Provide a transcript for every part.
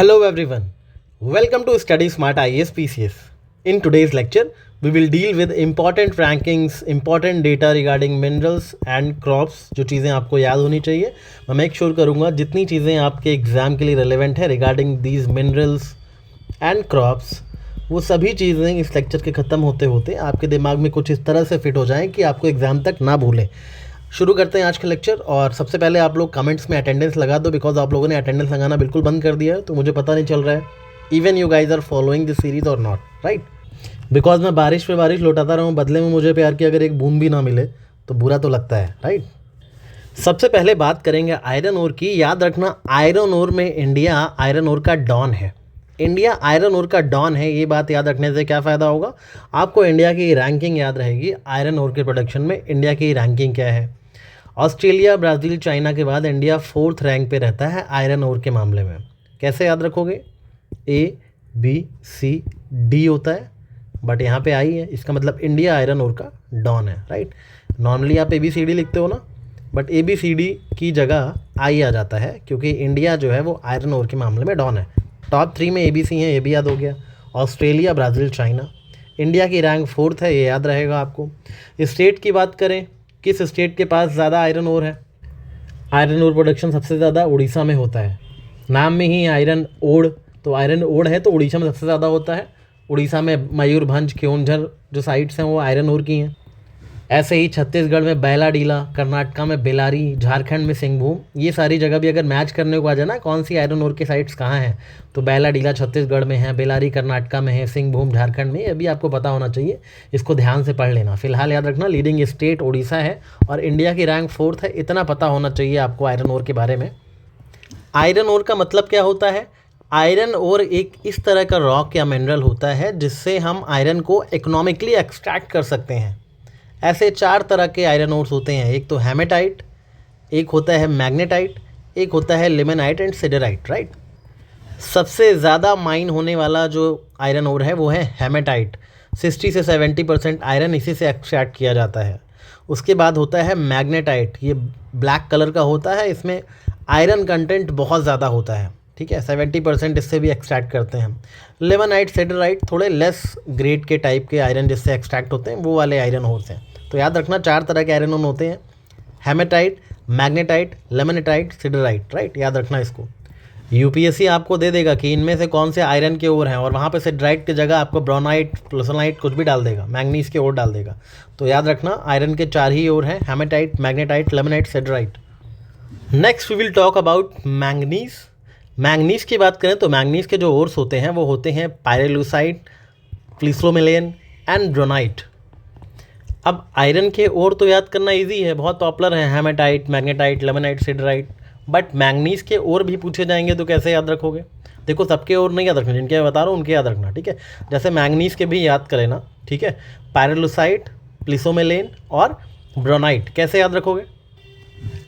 Hello everyone, welcome to Study Smart IAS PCS. In today's lecture, we will deal with important rankings, important data regarding minerals and crops. जो चीज़ें आपको याद होनी चाहिए, मैं make sure करूँगा जितनी चीज़ें आपके एग्ज़ाम के लिए रेलेवेंट है regarding these minerals and crops, वो सभी चीज़ें इस लेक्चर के ख़त्म होते होते आपके दिमाग में कुछ इस तरह से फिट हो जाएं कि आपको एग्ज़ाम तक ना भूलें। शुरू करते हैं आज का लेक्चर। और सबसे पहले आप लोग कमेंट्स में अटेंडेंस लगा दो, बिकॉज आप लोगों ने अटेंडेंस लगाना बिल्कुल बंद कर दिया है, तो मुझे पता नहीं चल रहा है even you guys are following this series और नॉट, राइट। बिकॉज मैं बारिश पे बारिश लौटाता रहा हूँ, बदले में मुझे प्यार की अगर एक बूंद भी ना मिले तो बुरा तो लगता है, राइट। सबसे पहले बात करेंगे आयरन ओर की। याद रखना, आयरन ओर में इंडिया आयरन ओर का डॉन है। इंडिया आयरन ओर का डॉन है, ये बात याद रखने से क्या फ़ायदा होगा, आपको इंडिया की रैंकिंग याद रहेगी। आयरन ओर के प्रोडक्शन में इंडिया की रैंकिंग क्या है। ऑस्ट्रेलिया, ब्राज़ील, चाइना के बाद इंडिया 4th रैंक पे रहता है आयरन ओर के मामले में। कैसे याद रखोगे, A B C D होता है, बट यहाँ पे आई है, इसका मतलब इंडिया आयरन ओर का डॉन है, राइट। नॉर्मली आप ABCD लिखते हो ना, बट ABCD की जगह आई आ जाता है क्योंकि इंडिया जो है वो आयरन ओर के मामले में डॉन है। टॉप 3 में ABC हैं, ये भी याद हो गया। Australia, Brazil, China. इंडिया की रैंक 4th है, ये याद रहेगा आपको। स्टेट की बात करें, किस स्टेट के पास ज़्यादा आयरन ओर है। आयरन ओर प्रोडक्शन सबसे ज़्यादा उड़ीसा में होता है। नाम में ही आयरन ओर, तो आयरन ओर है तो उड़ीसा में सबसे ज़्यादा होता है। उड़ीसा में मयूरभंज, केओंझर जो साइट्स हैं वो आयरन ओर की हैं। ऐसे ही छत्तीसगढ़ में बैलाडीला, कर्नाटका में बेलारी, झारखंड में सिंहभूम, ये सारी जगह भी अगर मैच करने को आ जाए ना कौन सी आयरन ओर के साइट्स कहाँ हैं, तो बैलाडीला छत्तीसगढ़ में है, बेलारी कर्नाटका में है, सिंहभूम झारखंड में। ये भी आपको पता होना चाहिए, इसको ध्यान से पढ़ लेना। फिलहाल याद रखना लीडिंग स्टेट उड़ीसा है और इंडिया की रैंक 4th है, इतना पता होना चाहिए आपको आयरन ओर के बारे में। आयरन ओर का मतलब क्या होता है, आयरन ओर एक इस तरह का रॉक या मिनरल होता है जिससे हम आयरन को इकोनॉमिकली एक्सट्रैक्ट कर सकते हैं। ऐसे 4 तरह के आयरन ओर्स होते हैं, एक तो हेमेटाइट, एक होता है मैग्नेटाइट, एक होता है लिमोनाइट एंड सिडराइट, राइट। सबसे ज़्यादा माइन होने वाला जो आयरन ओर है वो है हेमेटाइट। 60 से 70% आयरन इसी से एक्सट्रैक्ट किया जाता है। उसके बाद होता है मैग्नेटाइट, ये ब्लैक कलर का होता है, इसमें आयरन कंटेंट बहुत ज़्यादा होता है, ठीक है, 70% इससे भी एक्सट्रैक्ट करते हैं। लिमोनाइट, सिडराइट थोड़े लेस ग्रेड के टाइप के आयरन जिससे एक्सट्रैक्ट होते हैं, वो वाले आयरन ओर्स हैं। तो याद रखना 4 तरह के आयरन ओर होते हैं, हेमेटाइट, मैग्नेटाइट, लेमोनेटाइट, सिडराइट, राइट। याद रखना इसको। यूपीएससी आपको दे देगा कि इनमें से कौन से आयरन के ओर हैं और वहाँ पे सिडराइट की जगह आपको ब्रोनाइट, प्लसोनाइट कुछ भी डाल देगा, मैंगनीज के ओर डाल देगा। तो याद रखना आयरन के 4 ही ओर हैं, hematite, magnetite, limonite, siderite. Next we will talk about manganese. Manganese की बात करें तो मैंगनीज के जो ओर्स होते हैं वो होते हैं पायरेलुसाइट, प्लिसोमिलेन एंड ब्रोनाइट। अब आयरन के ओर तो याद करना इजी है, बहुत पॉपुलर है, hematite, magnetite, limonite, siderite. But manganese के ओर भी पूछे जाएंगे तो कैसे याद रखोगे। देखो सबके ओर नहीं याद रखना, जिनके मैं बता रहा हूँ उनके याद रखना, ठीक है। जैसे मैंगनीज के भी याद करें ना, ठीक है, पायरेलुसाइट, प्लिसोमिलेन और ब्रोनाइट। कैसे याद रखोगे,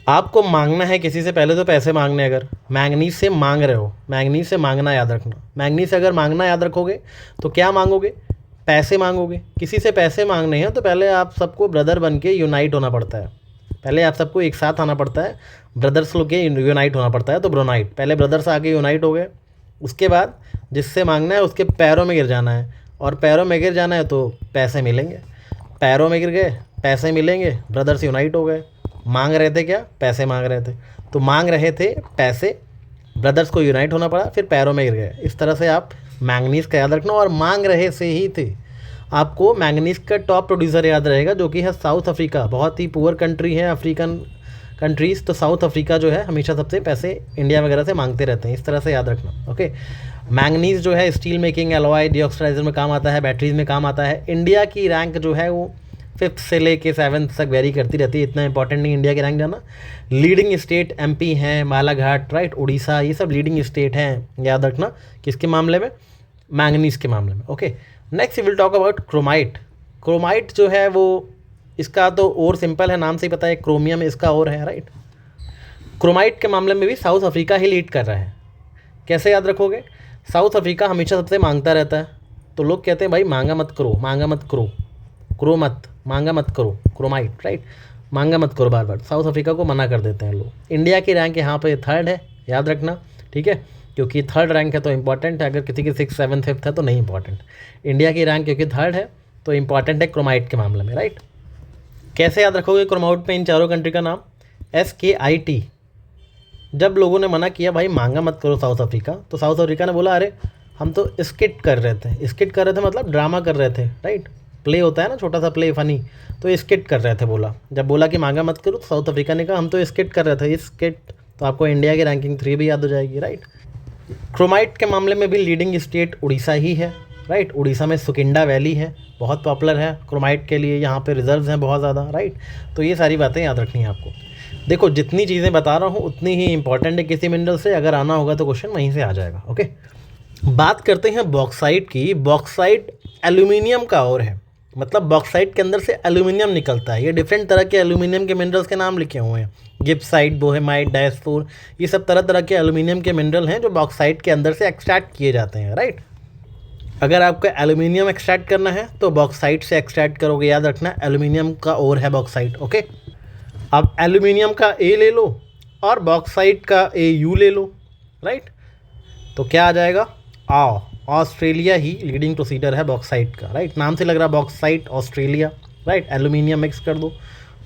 आपको मांगना है किसी से, पहले तो पैसे मांगने, अगर मैंगनीज से मांग रहे हो, मैंगनीज से मांगना याद रखना। मैंगनीज से अगर मांगना याद रखोगे तो क्या मांगोगे, पैसे मांगोगे। किसी से पैसे मांगने हैं तो पहले आप सबको ब्रदर बन के यूनाइट होना पड़ता है, पहले आप सबको एक साथ आना पड़ता है, ब्रदर्स लोग के यूनाइट होना पड़ता है। तो ब्रोनाइट, पहले ब्रदर्स आके यूनाइट हो गए, उसके बाद जिससे मांगना है उसके पैरों में गिर जाना है, और पैरों में गिर जाना है तो पैसे मिलेंगे। पैरों में गिर गए, पैसे मिलेंगे, ब्रदर्स यूनाइट हो गए। मांग रहे थे क्या, पैसे मांग रहे थे, तो मांग रहे थे पैसे, ब्रदर्स को यूनाइट होना पड़ा, फिर पैरों में गिर गए। इस तरह से आप मैंगनीज का याद रखना। और मांग रहे से ही थे, आपको मैंगनीज का टॉप प्रोड्यूसर याद रहेगा जो कि है साउथ अफ्रीका। बहुत ही पुअर कंट्री है अफ्रीकन कंट्रीज़, तो साउथ अफ्रीका जो है हमेशा सबसे पैसे इंडिया वगैरह से मांगते रहते हैं। इस तरह से याद रखना, ओके। मैंगनीज जो है स्टील मेकिंग, एलॉय, डीऑक्साइडाइजर में काम आता है, बैटरीज में काम आता है। इंडिया की रैंक जो है वो 5th से लेके 7th तक वेरी करती रहती है, इतना इंपॉर्टेंट नहीं इंडिया की रैंक जाना। लीडिंग स्टेट MP हैं, बालाघाट, राइट, उड़ीसा, ये सब लीडिंग स्टेट हैं, याद रखना किसके मामले में, मैंगनीज के मामले में, okay. Next will talk about chromite. Chromite जो है वो, इसका तो और सिंपल है, नाम से ही पता है, क्रोमियम इसका और है, राइट। क्रोमाइट के मामले में भी साउथ अफ्रीका ही लीड कर रहा है। कैसे याद रखोगे, साउथ अफ्रीका हमेशा सबसे मांगता रहता है, तो लोग कहते हैं भाई मांगा मत करो, मांगा मत करो, क्रो मत, मांगा मत करो, क्रोमाइट, राइट, मांगा मत करो बार बार, साउथ अफ्रीका को मना कर देते हैं लोग। इंडिया की रैंक यहाँ पे 3rd है, याद रखना, ठीक है। क्योंकि थर्ड रैंक है तो इंपॉर्टेंट है, अगर किसी की 6, 7, 5th है तो नहीं इंपॉर्टेंट। इंडिया की रैंक क्योंकि थर्ड है तो इंपॉर्टेंट है क्रोमाइट के मामले में, राइट। कैसे याद रखोगे क्रोमाइट में इन चारों कंट्री का नाम? SKIT। जब लोगों ने मना किया भाई मांगा मत करो साउथ अफ्रीका, तो साउथ अफ्रीका ने बोला अरे हम तो स्किट कर रहे थे। स्किट कर रहे थे मतलब ड्रामा कर रहे थे, राइट। प्ले होता है ना, छोटा सा प्ले फनी, तो स्किट कर रहे थे। बोला जब बोला कि मांगा मत करो तो साउथ अफ्रीका ने कहा हम तो स्किट कर रहे थे। स्किट तो आपको इंडिया की रैंकिंग 3 भी याद हो जाएगी, राइट। क्रोमाइट के मामले में भी लीडिंग स्टेट उड़ीसा ही है, राइट। उड़ीसा में सुकिंडा वैली है, बहुत पॉपुलर है क्रोमाइट के लिए, यहाँ पे रिजर्व्स हैं बहुत ज़्यादा, राइट। तो ये सारी बातें याद रखनी है आपको। देखो जितनी चीज़ें बता रहा हूँ उतनी ही इंपॉर्टेंट है किसी मिनरल से, अगर आना होगा तो क्वेश्चन वहीं से आ जाएगा, ओके। बात करते हैं बॉक्साइट की। बॉक्साइट एल्यूमिनियम का और है, मतलब बॉक्साइट के अंदर से एल्यूमिनियम निकलता है। ये डिफरेंट तरह के एल्यूमिनियम के मिनरल्स के नाम लिखे हुए हैं, गिब्साइट, बोहेमाइट, डायस्फोर, ये सब तरह तरह के एल्यूमिनियम के मिनरल हैं जो बॉक्साइट के अंदर से एक्सट्रैक्ट किए जाते हैं, राइट। अगर आपको एल्यूमिनियम एक्सट्रैक्ट करना है तो बॉक्साइट से एक्सट्रैक्ट करोगे, याद रखना एल्यूमिनियम का और है बॉक्साइट, ओके। अब एल्यूमिनियम का ए ले लो और बॉक्साइट का AU ले लो, राइट। तो क्या आ जाएगा? ऑस्ट्रेलिया ही लीडिंग प्रोसीडर है बॉक्साइट का, राइट। नाम से लग रहा bauxite Australia, right. Aluminium mix कर दो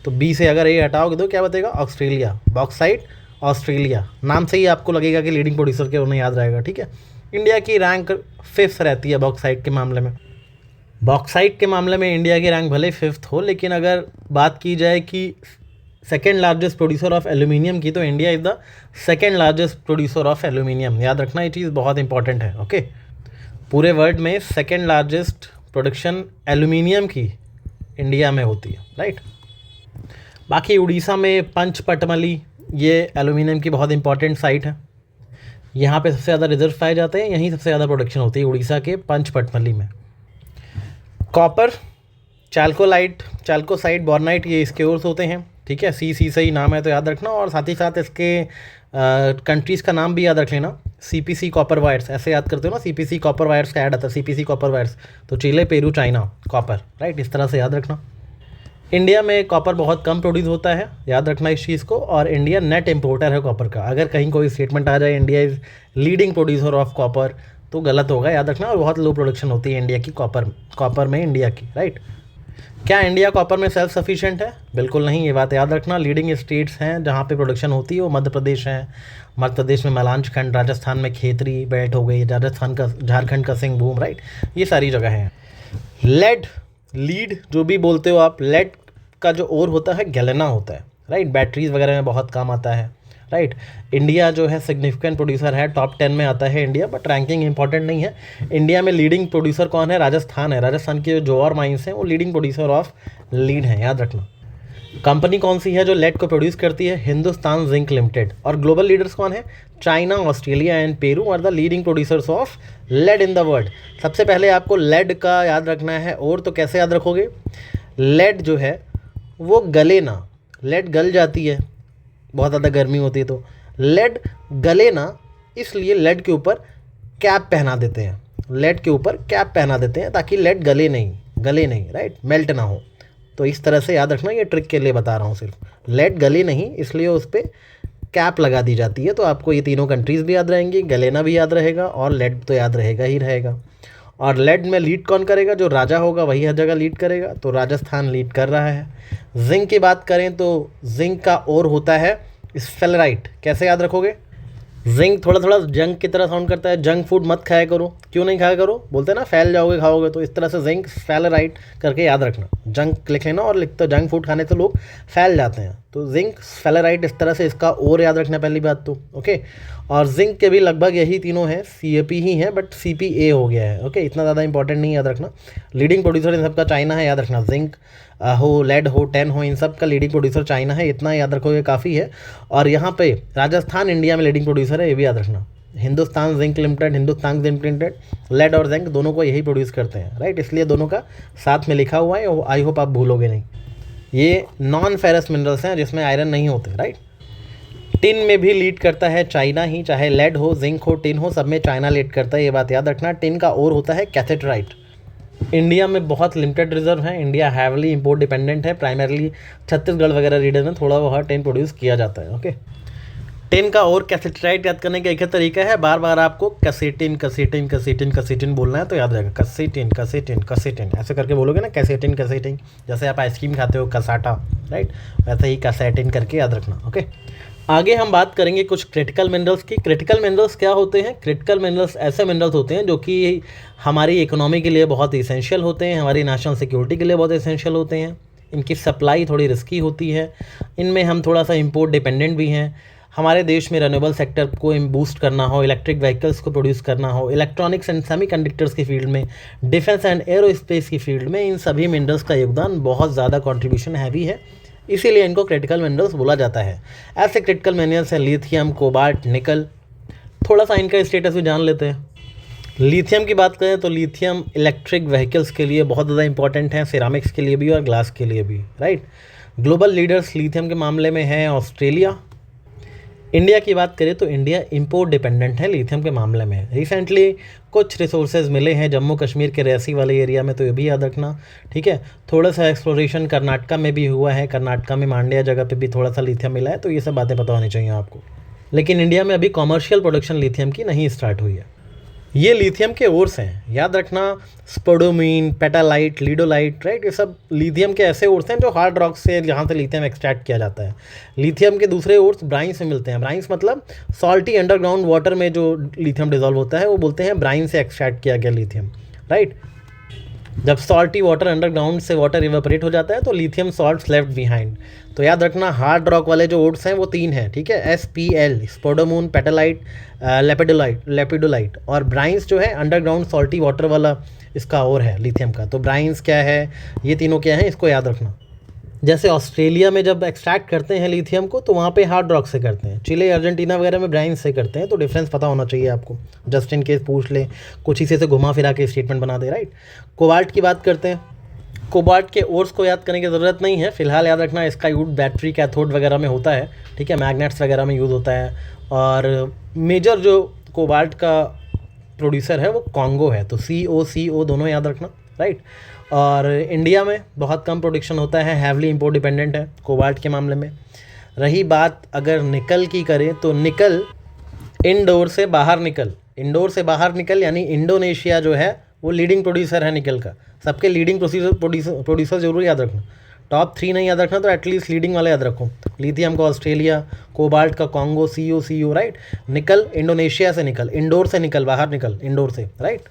तो B से अगर A हटाओगे तो क्या बतेगा? ऑस्ट्रेलिया। बॉक्साइट ऑस्ट्रेलिया, नाम से ही आपको लगेगा कि लीडिंग प्रोड्यूसर के उन्हें याद रहेगा, ठीक है। इंडिया की रैंक 5th रहती है बॉक्साइट के मामले में। बॉक्साइट के मामले में इंडिया की रैंक भले 5th हो, लेकिन अगर बात की जाए कि second largest producer of aluminium की, तो India is the second largest producer of aluminium. याद रखना ये चीज़ बहुत इंपॉर्टेंट है, ओके। पूरे वर्ल्ड में सेकेंड लार्जेस्ट प्रोडक्शन एल्यूमिनियम की इंडिया में होती है, राइट। बाकी उड़ीसा में पंचपटमली, ये एल्यूमिनियम की बहुत इंपॉर्टेंट साइट है। यहाँ पे सबसे ज़्यादा रिजर्व पाए जाते हैं, यहीं सबसे ज़्यादा प्रोडक्शन होती है उड़ीसा के पंचपटमली में। कॉपर, चाल्कोलाइट, चाल्कोसाइट, बॉर्नाइट, ये इसके ओर्स होते हैं, ठीक है। सी से ही नाम है तो याद रखना, और साथ ही साथ इसके कंट्रीज़ का नाम भी याद रख लेना। CPC कॉपर वायर्स, ऐसे याद करते हो ना, CPC कॉपर वायर्स का ऐड आता है, CPC कॉपर वायर्स, तो चिले, पेरू, चाइना, कॉपर, राइट, इस तरह से याद रखना। इंडिया में कॉपर बहुत कम प्रोड्यूस होता है, याद रखना इस चीज़ को, और इंडिया नेट इम्पोर्टर है कॉपर का। अगर कहीं कोई स्टेटमेंट आ जाए India is leading producer of copper तो गलत होगा, याद रखना। और बहुत लो प्रोडक्शन होती है इंडिया की कॉपर में इंडिया की, राइट। क्या इंडिया कॉपर में सेल्फ सफिशिएंट है? बिल्कुल नहीं, ये बात याद रखना। लीडिंग स्टेट्स हैं जहाँ पे प्रोडक्शन होती है वो मध्य प्रदेश है, मध्य प्रदेश में मलांच खंड, राजस्थान में खेतरी बेल्ट हो गई, राजस्थान का, झारखंड का सिंहभूम, राइट, ये सारी जगह हैं। लेड, लीड जो भी बोलते हो आप, लेड का जो ओर होता है गैलेना होता है, राइट। बैटरीज वगैरह में बहुत काम आता है, राइट। इंडिया जो है सिग्निफिकेंट प्रोड्यूसर है, टॉप 10 में आता है इंडिया, बट रैंकिंग इंपॉर्टेंट नहीं है। इंडिया में लीडिंग प्रोड्यूसर कौन है? राजस्थान है। राजस्थान के जो जौहर माइंस हैं वो लीडिंग प्रोड्यूसर ऑफ लीड हैं, याद रखना। कंपनी कौन सी है जो लेड को प्रोड्यूस करती है? Hindustan zinc limited. और ग्लोबल लीडर्स कौन है? China, Australia and Peru are the leading producers of lead in the world. सबसे पहले आपको लेड का याद रखना है, और तो कैसे याद रखोगे? लेड जो है वो गले ना, लेड गल जाती है, बहुत ज़्यादा गर्मी होती है तो लेड गले ना, इसलिए लेड के ऊपर कैप पहना देते हैं, लेड के ऊपर कैप पहना देते हैं ताकि लेड गले नहीं, राइट, मेल्ट ना हो। तो इस तरह से याद रखना, ये ट्रिक के लिए बता रहा हूँ सिर्फ। लेड गले नहीं इसलिए उस पर कैप लगा दी जाती है, तो आपको ये तीनों कंट्रीज़ भी याद रहेंगी, गलेना भी याद रहेगा और लेड तो याद रहेगा ही रहेगा। और लेड में लीड कौन करेगा? जो राजा होगा वही हर जगह लीड करेगा, तो राजस्थान लीड कर रहा है। जिंक की बात करें तो जिंक का और होता है स्फेलराइट। कैसे याद रखोगे? जिंक थोड़ा थोड़ा जंक की तरह साउंड करता है। जंक फूड मत खाया करो। क्यों नहीं खाया करो? बोलते हैं ना फैल जाओगे खाओगे, तो इस तरह से जिंक स्फेलराइट करके याद रखना। जंक लिख लेना और लिखते जंक फूड खाने से लोग फैल जाते हैं, तो जिंक स्फेलराइट इस तरह से इसका और याद रखना पहली बात तो, ओके। और जिंक के भी लगभग यही तीनों हैं, CAP ही है बट CPA हो गया है, ओके, इतना ज़्यादा इंपॉर्टेंट नहीं याद रखना। लीडिंग प्रोड्यूसर इन सबका चाइना है, याद रखना। जिंक हो, लेड हो, टेन हो, इन सब का लीडिंग प्रोड्यूसर चाइना है, इतना याद रखोगे काफ़ी है। और यहाँ पे राजस्थान इंडिया में लीडिंग प्रोड्यूसर है, ये भी याद रखना। Hindustan zinc limited, Hindustan zinc limited, lead और जिंक दोनों को यही प्रोड्यूस करते हैं, राइट, इसलिए दोनों का साथ में लिखा हुआ है, आई होप आप भूलोगे नहीं। ये नॉन फेरस मिनरल्स हैं जिसमें आयरन नहीं होते, राइट। टिन में भी लीड करता है चाइना ही, चाहे लेड हो, जिंक हो, टिन हो, सब में चाइना लीड करता है, ये बात याद रखना। टिन का और होता है कैथेटराइट। इंडिया में बहुत लिमिटेड रिजर्व है, इंडिया हैवली इंपोर्ट डिपेंडेंट है, प्राइमरली छत्तीसगढ़ वगैरह रीजन में थोड़ा बहुत टिन प्रोड्यूस किया जाता है, ओके। टिन का और कैसेटाइट याद करने का एक ही तरीका है, बार बार आपको कैसेटिन कैसेटिन कैसेटिन कैसेटिन बोलना है तो याद रहेगा, कैसेटिन कैसेटिन कैसेटिन ऐसे करके बोलोगे ना, कैसेटिन कैसेटिन, जैसे आप आइसक्रीम खाते हो कसाटा, राइट, वैसे ही कैसेटिन करके याद रखना। ओके, आगे हम बात करेंगे कुछ क्रिटिकल मिनरल्स की। क्रिटिकल मिनरल्स क्या होते हैं? क्रिटिकल मिनरल्स ऐसे मिनरल्स होते हैं जो कि हमारी इकोनॉमी के लिए बहुत इसेंशियल होते हैं, हमारी नेशनल सिक्योरिटी के लिए बहुत इसेंशियल होते हैं। इनकी सप्लाई थोड़ी रिस्की होती है, इनमें हम थोड़ा सा इम्पोर्ट डिपेंडेंट भी हैं। हमारे देश में रिन्यूएबल सेक्टर को बूस्ट करना हो, इलेक्ट्रिक व्हीकल्स को प्रोड्यूस करना हो, इलेक्ट्रॉनिक्स एंड सेमीकंडक्टर्स की फील्ड में, डिफेंस एंड एरोस्पेस की फील्ड में, इन सभी मिनरल्स का योगदान बहुत ज़्यादा कंट्रीब्यूशन हैवी है, इसीलिए इनको क्रिटिकल मिनरल्स बोला जाता है। ऐसे क्रिटिकल मिनरल्स हैं लिथियम, कोबाल्ट, निकल। थोड़ा सा इनका स्टेटस भी जान लेते हैं। लिथियम की बात करें तो लिथियम इलेक्ट्रिक व्हीकल्स के लिए बहुत ज़्यादा इंपॉर्टेंट है, सिरामिक्स के लिए भी और ग्लास के लिए भी, राइट। ग्लोबल लीडर्स लिथियम के मामले में हैं ऑस्ट्रेलिया। इंडिया की बात करें तो इंडिया इंपोर्ट डिपेंडेंट है लिथियम के मामले में। रिसेंटली कुछ रिसोर्सेज मिले हैं जम्मू कश्मीर के रेसी वाले एरिया में, तो ये भी याद रखना, ठीक है। थोड़ा सा एक्सप्लोरेशन कर्नाटका में भी हुआ है, कर्नाटका में मांड्या जगह पे भी थोड़ा सा लिथियम मिला है, तो ये सब बातें पता होनी चाहिए आपको। लेकिन इंडिया में अभी कॉमर्शियल प्रोडक्शन लिथियम की नहीं स्टार्ट हुई है। ये लिथियम के ओर्स हैं, याद रखना, स्पोडोमीन, पेटालाइट, लीडोलाइट, राइट, ये सब लिथियम के ऐसे ओर्स हैं जो हार्ड रॉक से, जहाँ से लिथियम एक्सट्रैक्ट किया जाता है। लिथियम के दूसरे ओर्स ब्राइन्स में मिलते हैं। ब्राइन्स मतलब सॉल्टी अंडरग्राउंड वाटर में जो लिथियम डिजॉल्व होता है वो बोलते हैं ब्राइन से एक्सट्रैक्ट किया गया लिथियम, राइट। जब सॉल्टी वाटर अंडरग्राउंड से वाटर इवेपोरेट हो जाता है तो लिथियम सॉल्ट्स लेफ्ट बिहाइंड। तो याद रखना, हार्ड रॉक वाले जो ओर्स हैं वो 3 हैं, ठीक है, SPL, स्पोडोमून, पेटालाइट, लेपिडोलाइट, और ब्राइन्स जो है अंडरग्राउंड सॉल्टी वाटर वाला इसका और है लिथियम का। तो ब्राइन्स क्या है, ये तीनों क्या है, इसको याद रखना। जैसे ऑस्ट्रेलिया में जब एक्सट्रैक्ट करते हैं लिथियम को तो वहाँ पे हार्ड रॉक से करते हैं, चिले अर्जेंटीना वगैरह में ब्राइन्स से करते हैं, तो डिफरेंस पता होना चाहिए आपको, जस्ट इन केस पूछ ले, कुछ इसी से घुमा फिरा के स्टेटमेंट बना दे, राइट। कोबाल्ट की बात करते हैं। कोबाल्ट के ओर्स को याद करने की ज़रूरत नहीं है, फिलहाल याद रखना इसका यूज बैटरी कैथोड वगैरह में होता है, ठीक है, मैग्नेट्स वगैरह में यूज़ होता है। और मेजर जो कोबाल्ट का प्रोड्यूसर है वो कॉन्गो है, तो CO दोनों याद रखना, राइट। और इंडिया में बहुत कम प्रोडक्शन होता है, हैवली इंपोर्ट डिपेंडेंट है कोबाल्ट के मामले में। रही बात अगर निकल की करें तो निकल इंडोर से बाहर निकल यानी इंडोनेशिया जो है वो लीडिंग प्रोड्यूसर है निकल का। सबके लीडिंग प्रोड्यूसर जरूर याद रखना, टॉप 3 नहीं याद रखना तो एटलीस्ट लीडिंग वाले याद रखो। लिथियम का ऑस्ट्रेलिया, कोबाल्ट का कॉन्गो, CO, राइट। निकल इंडोनेशिया से निकल, इंडोर से निकल, बाहर निकल इंडोर से, राइट।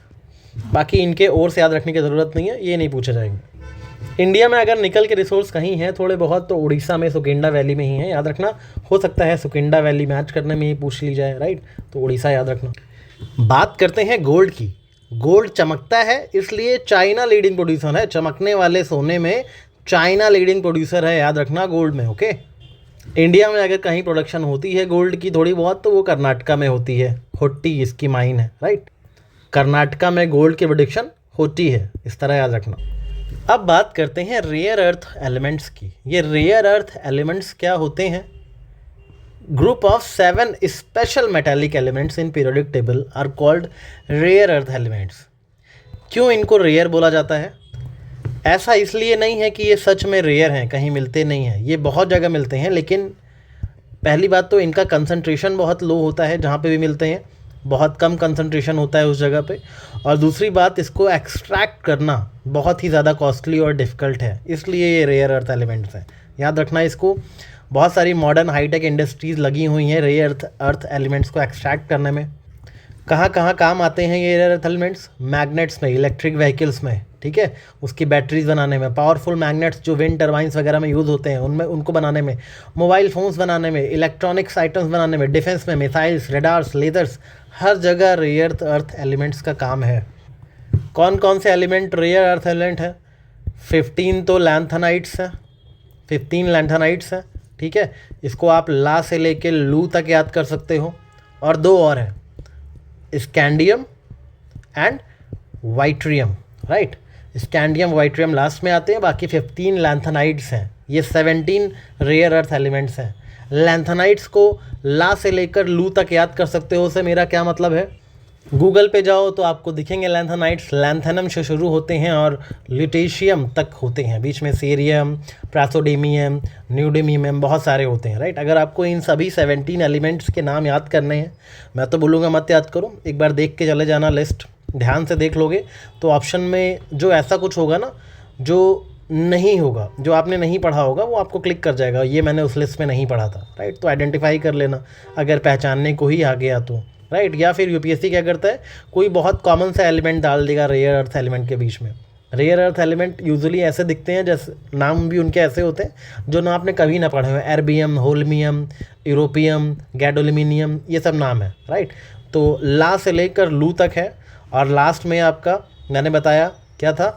बाकी इनके और से याद रखने की ज़रूरत नहीं है, ये नहीं पूछे जाएंगे। इंडिया में अगर निकल के रिसोर्स कहीं हैं थोड़े बहुत तो उड़ीसा में सुकिंडा वैली में ही है, याद रखना। हो सकता है सुकिंडा वैली मैच करने में ही पूछ ली जाए, राइट, तो उड़ीसा याद रखना। बात करते हैं गोल्ड की। गोल्ड चमकता है इसलिए चाइना लीडिंग प्रोड्यूसर है, चमकने वाले सोने में चाइना लीडिंग प्रोड्यूसर है, याद रखना गोल्ड में, ओके। इंडिया में अगर कहीं प्रोडक्शन होती है गोल्ड की थोड़ी बहुत तो वो कर्नाटका में होती है, होट्टी इसकी माइन है, राइट। कर्नाटका में गोल्ड की प्रोडक्शन होती है, इस तरह याद रखना। अब बात करते हैं रेयर अर्थ एलिमेंट्स की। ये रेयर अर्थ एलिमेंट्स क्या होते हैं? Group of 7 special metallic elements in periodic table are called rare earth elements. क्यों इनको रेयर बोला जाता है? ऐसा इसलिए नहीं है कि ये सच में रेयर हैं, कहीं मिलते नहीं हैं, ये बहुत जगह मिलते हैं, लेकिन पहली बात तो इनका कंसंट्रेशन बहुत लो होता है, जहाँ पे भी मिलते हैं बहुत कम कंसंट्रेशन होता है उस जगह पे। और दूसरी बात, इसको एक्सट्रैक्ट करना बहुत ही ज़्यादा कॉस्टली और डिफ़िकल्ट है, इसलिए ये रेयर अर्थ एलिमेंट्स हैं, याद रखना इसको। बहुत सारी मॉडर्न हाईटेक इंडस्ट्रीज़ लगी हुई हैं रेयर अर्थ एलिमेंट्स को एक्सट्रैक्ट करने में। कहाँ कहाँ काम आते हैं ये रेयर अर्थ एलिमेंट्स? मैग्नेट्स में, इलेक्ट्रिक व्हीकल्स में, ठीक है, उसकी बैटरीज बनाने में, पावरफुल मैग्नेट्स जो विंड टर्बाइंस वगैरह में यूज़ होते हैं उनमें, उनको बनाने में, मोबाइल फ़ोन्स बनाने में, इलेक्ट्रॉनिक्स आइटम्स बनाने में, डिफेंस में, मिसाइल्स, रेडार्स, लेजर्स, हर जगह रेयर अर्थ एलिमेंट्स का काम है। कौन कौन से एलिमेंट रेयर अर्थ एलिमेंट है? 15 तो लैंथेनाइट्स हैं, 15 लैंथेनाइट्स हैं, ठीक है, इसको आप ला से लेके लू तक याद कर सकते हो। और 2 और हैं, scandium and yttrium, right. Scandium yttrium last में आते हैं, बाकी 15 लैंथेनाइट्स हैं। ये 17 रेयर अर्थ एलिमेंट्स हैं। लैंथेनाइट्स को ला से लेकर लू तक याद कर सकते हो, उससे मेरा क्या मतलब है? गूगल पे जाओ तो आपको दिखेंगे लैंथेनाइट्स, लैंथेनम से शुरू होते हैं और ल्यूटेशियम तक होते हैं, बीच में सीरियम, प्रासोडेमियम, न्यूडेमियम, बहुत सारे होते हैं, राइट। अगर आपको इन सभी 17 एलिमेंट्स के नाम याद करने हैं, मैं तो बोलूँगा मत याद करो, एक बार देख के चले जाना, लिस्ट ध्यान से देख लोगे तो ऑप्शन में जो ऐसा कुछ होगा ना जो नहीं होगा, जो आपने नहीं पढ़ा होगा, वो आपको क्लिक कर जाएगा, ये मैंने उस लिस्ट में नहीं पढ़ा था, राइट। तो आइडेंटिफाई कर लेना अगर पहचानने को ही आ गया तो, राइट। या फिर यूपीएससी क्या करता है, कोई बहुत कॉमन सा एलिमेंट डाल देगा रेयर अर्थ एलिमेंट के बीच में। रेयर अर्थ एलिमेंट यूजुअली ऐसे दिखते हैं, जैसे नाम भी उनके ऐसे होते हैं जो ना आपने कभी ना पढ़े हुए, एर्बियम, होल्मियम, यूरोपियम, गैडोल्यूमिनियम, ये सब नाम है, राइट। तो ला से लेकर लू तक है, और लास्ट में आपका मैंने बताया क्या था,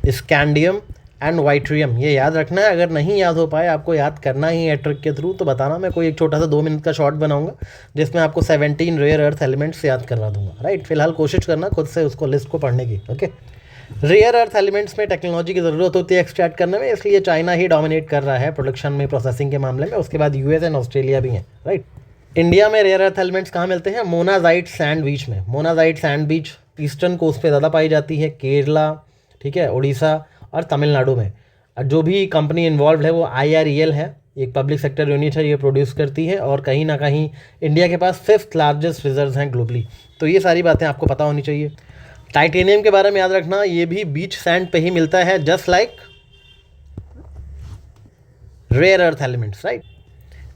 स्कैंडियम एंड वाइट्रियम, ये याद रखना है। अगर नहीं याद हो पाए, आपको याद करना ही है ट्रिक के थ्रू, तो बताना, मैं कोई एक छोटा सा 2 मिनट का शॉर्ट बनाऊंगा जिसमें आपको 17 रेयर अर्थ एलिमेंट्स याद करवा दूंगा, राइट। फिलहाल कोशिश करना खुद से उसको लिस्ट को पढ़ने की, ओके। रेयर अर्थ एलिमेंट्स में टेक्नोलॉजी की ज़रूरत होती है एक्सट्रैक्ट करने में, इसलिए चाइना ही डोमिनेट कर रहा है प्रोडक्शन में, प्रोसेसिंग के मामले में। उसके बाद यूएस एंड ऑस्ट्रेलिया भी हैं, राइट। इंडिया में रेयर अर्थ एलिमेंट्स कहाँ मिलते हैं, मोनाजाइट सैंड बीच में। Monazite sand beach eastern coast पे ज़्यादा पाई जाती है, केरला, ठीक है, उड़ीसा और तमिलनाडु में। जो भी कंपनी इन्वॉल्व है वो IREL है, एक पब्लिक सेक्टर यूनिट है, ये प्रोड्यूस करती है, और कहीं ना कहीं इंडिया के पास 5th लार्जेस्ट रिजर्व्स हैं ग्लोबली। तो ये सारी बातें आपको पता होनी चाहिए। टाइटेनियम के बारे में याद रखना, ये भी बीच सैंड पे ही मिलता है, just like rare earth elements, right.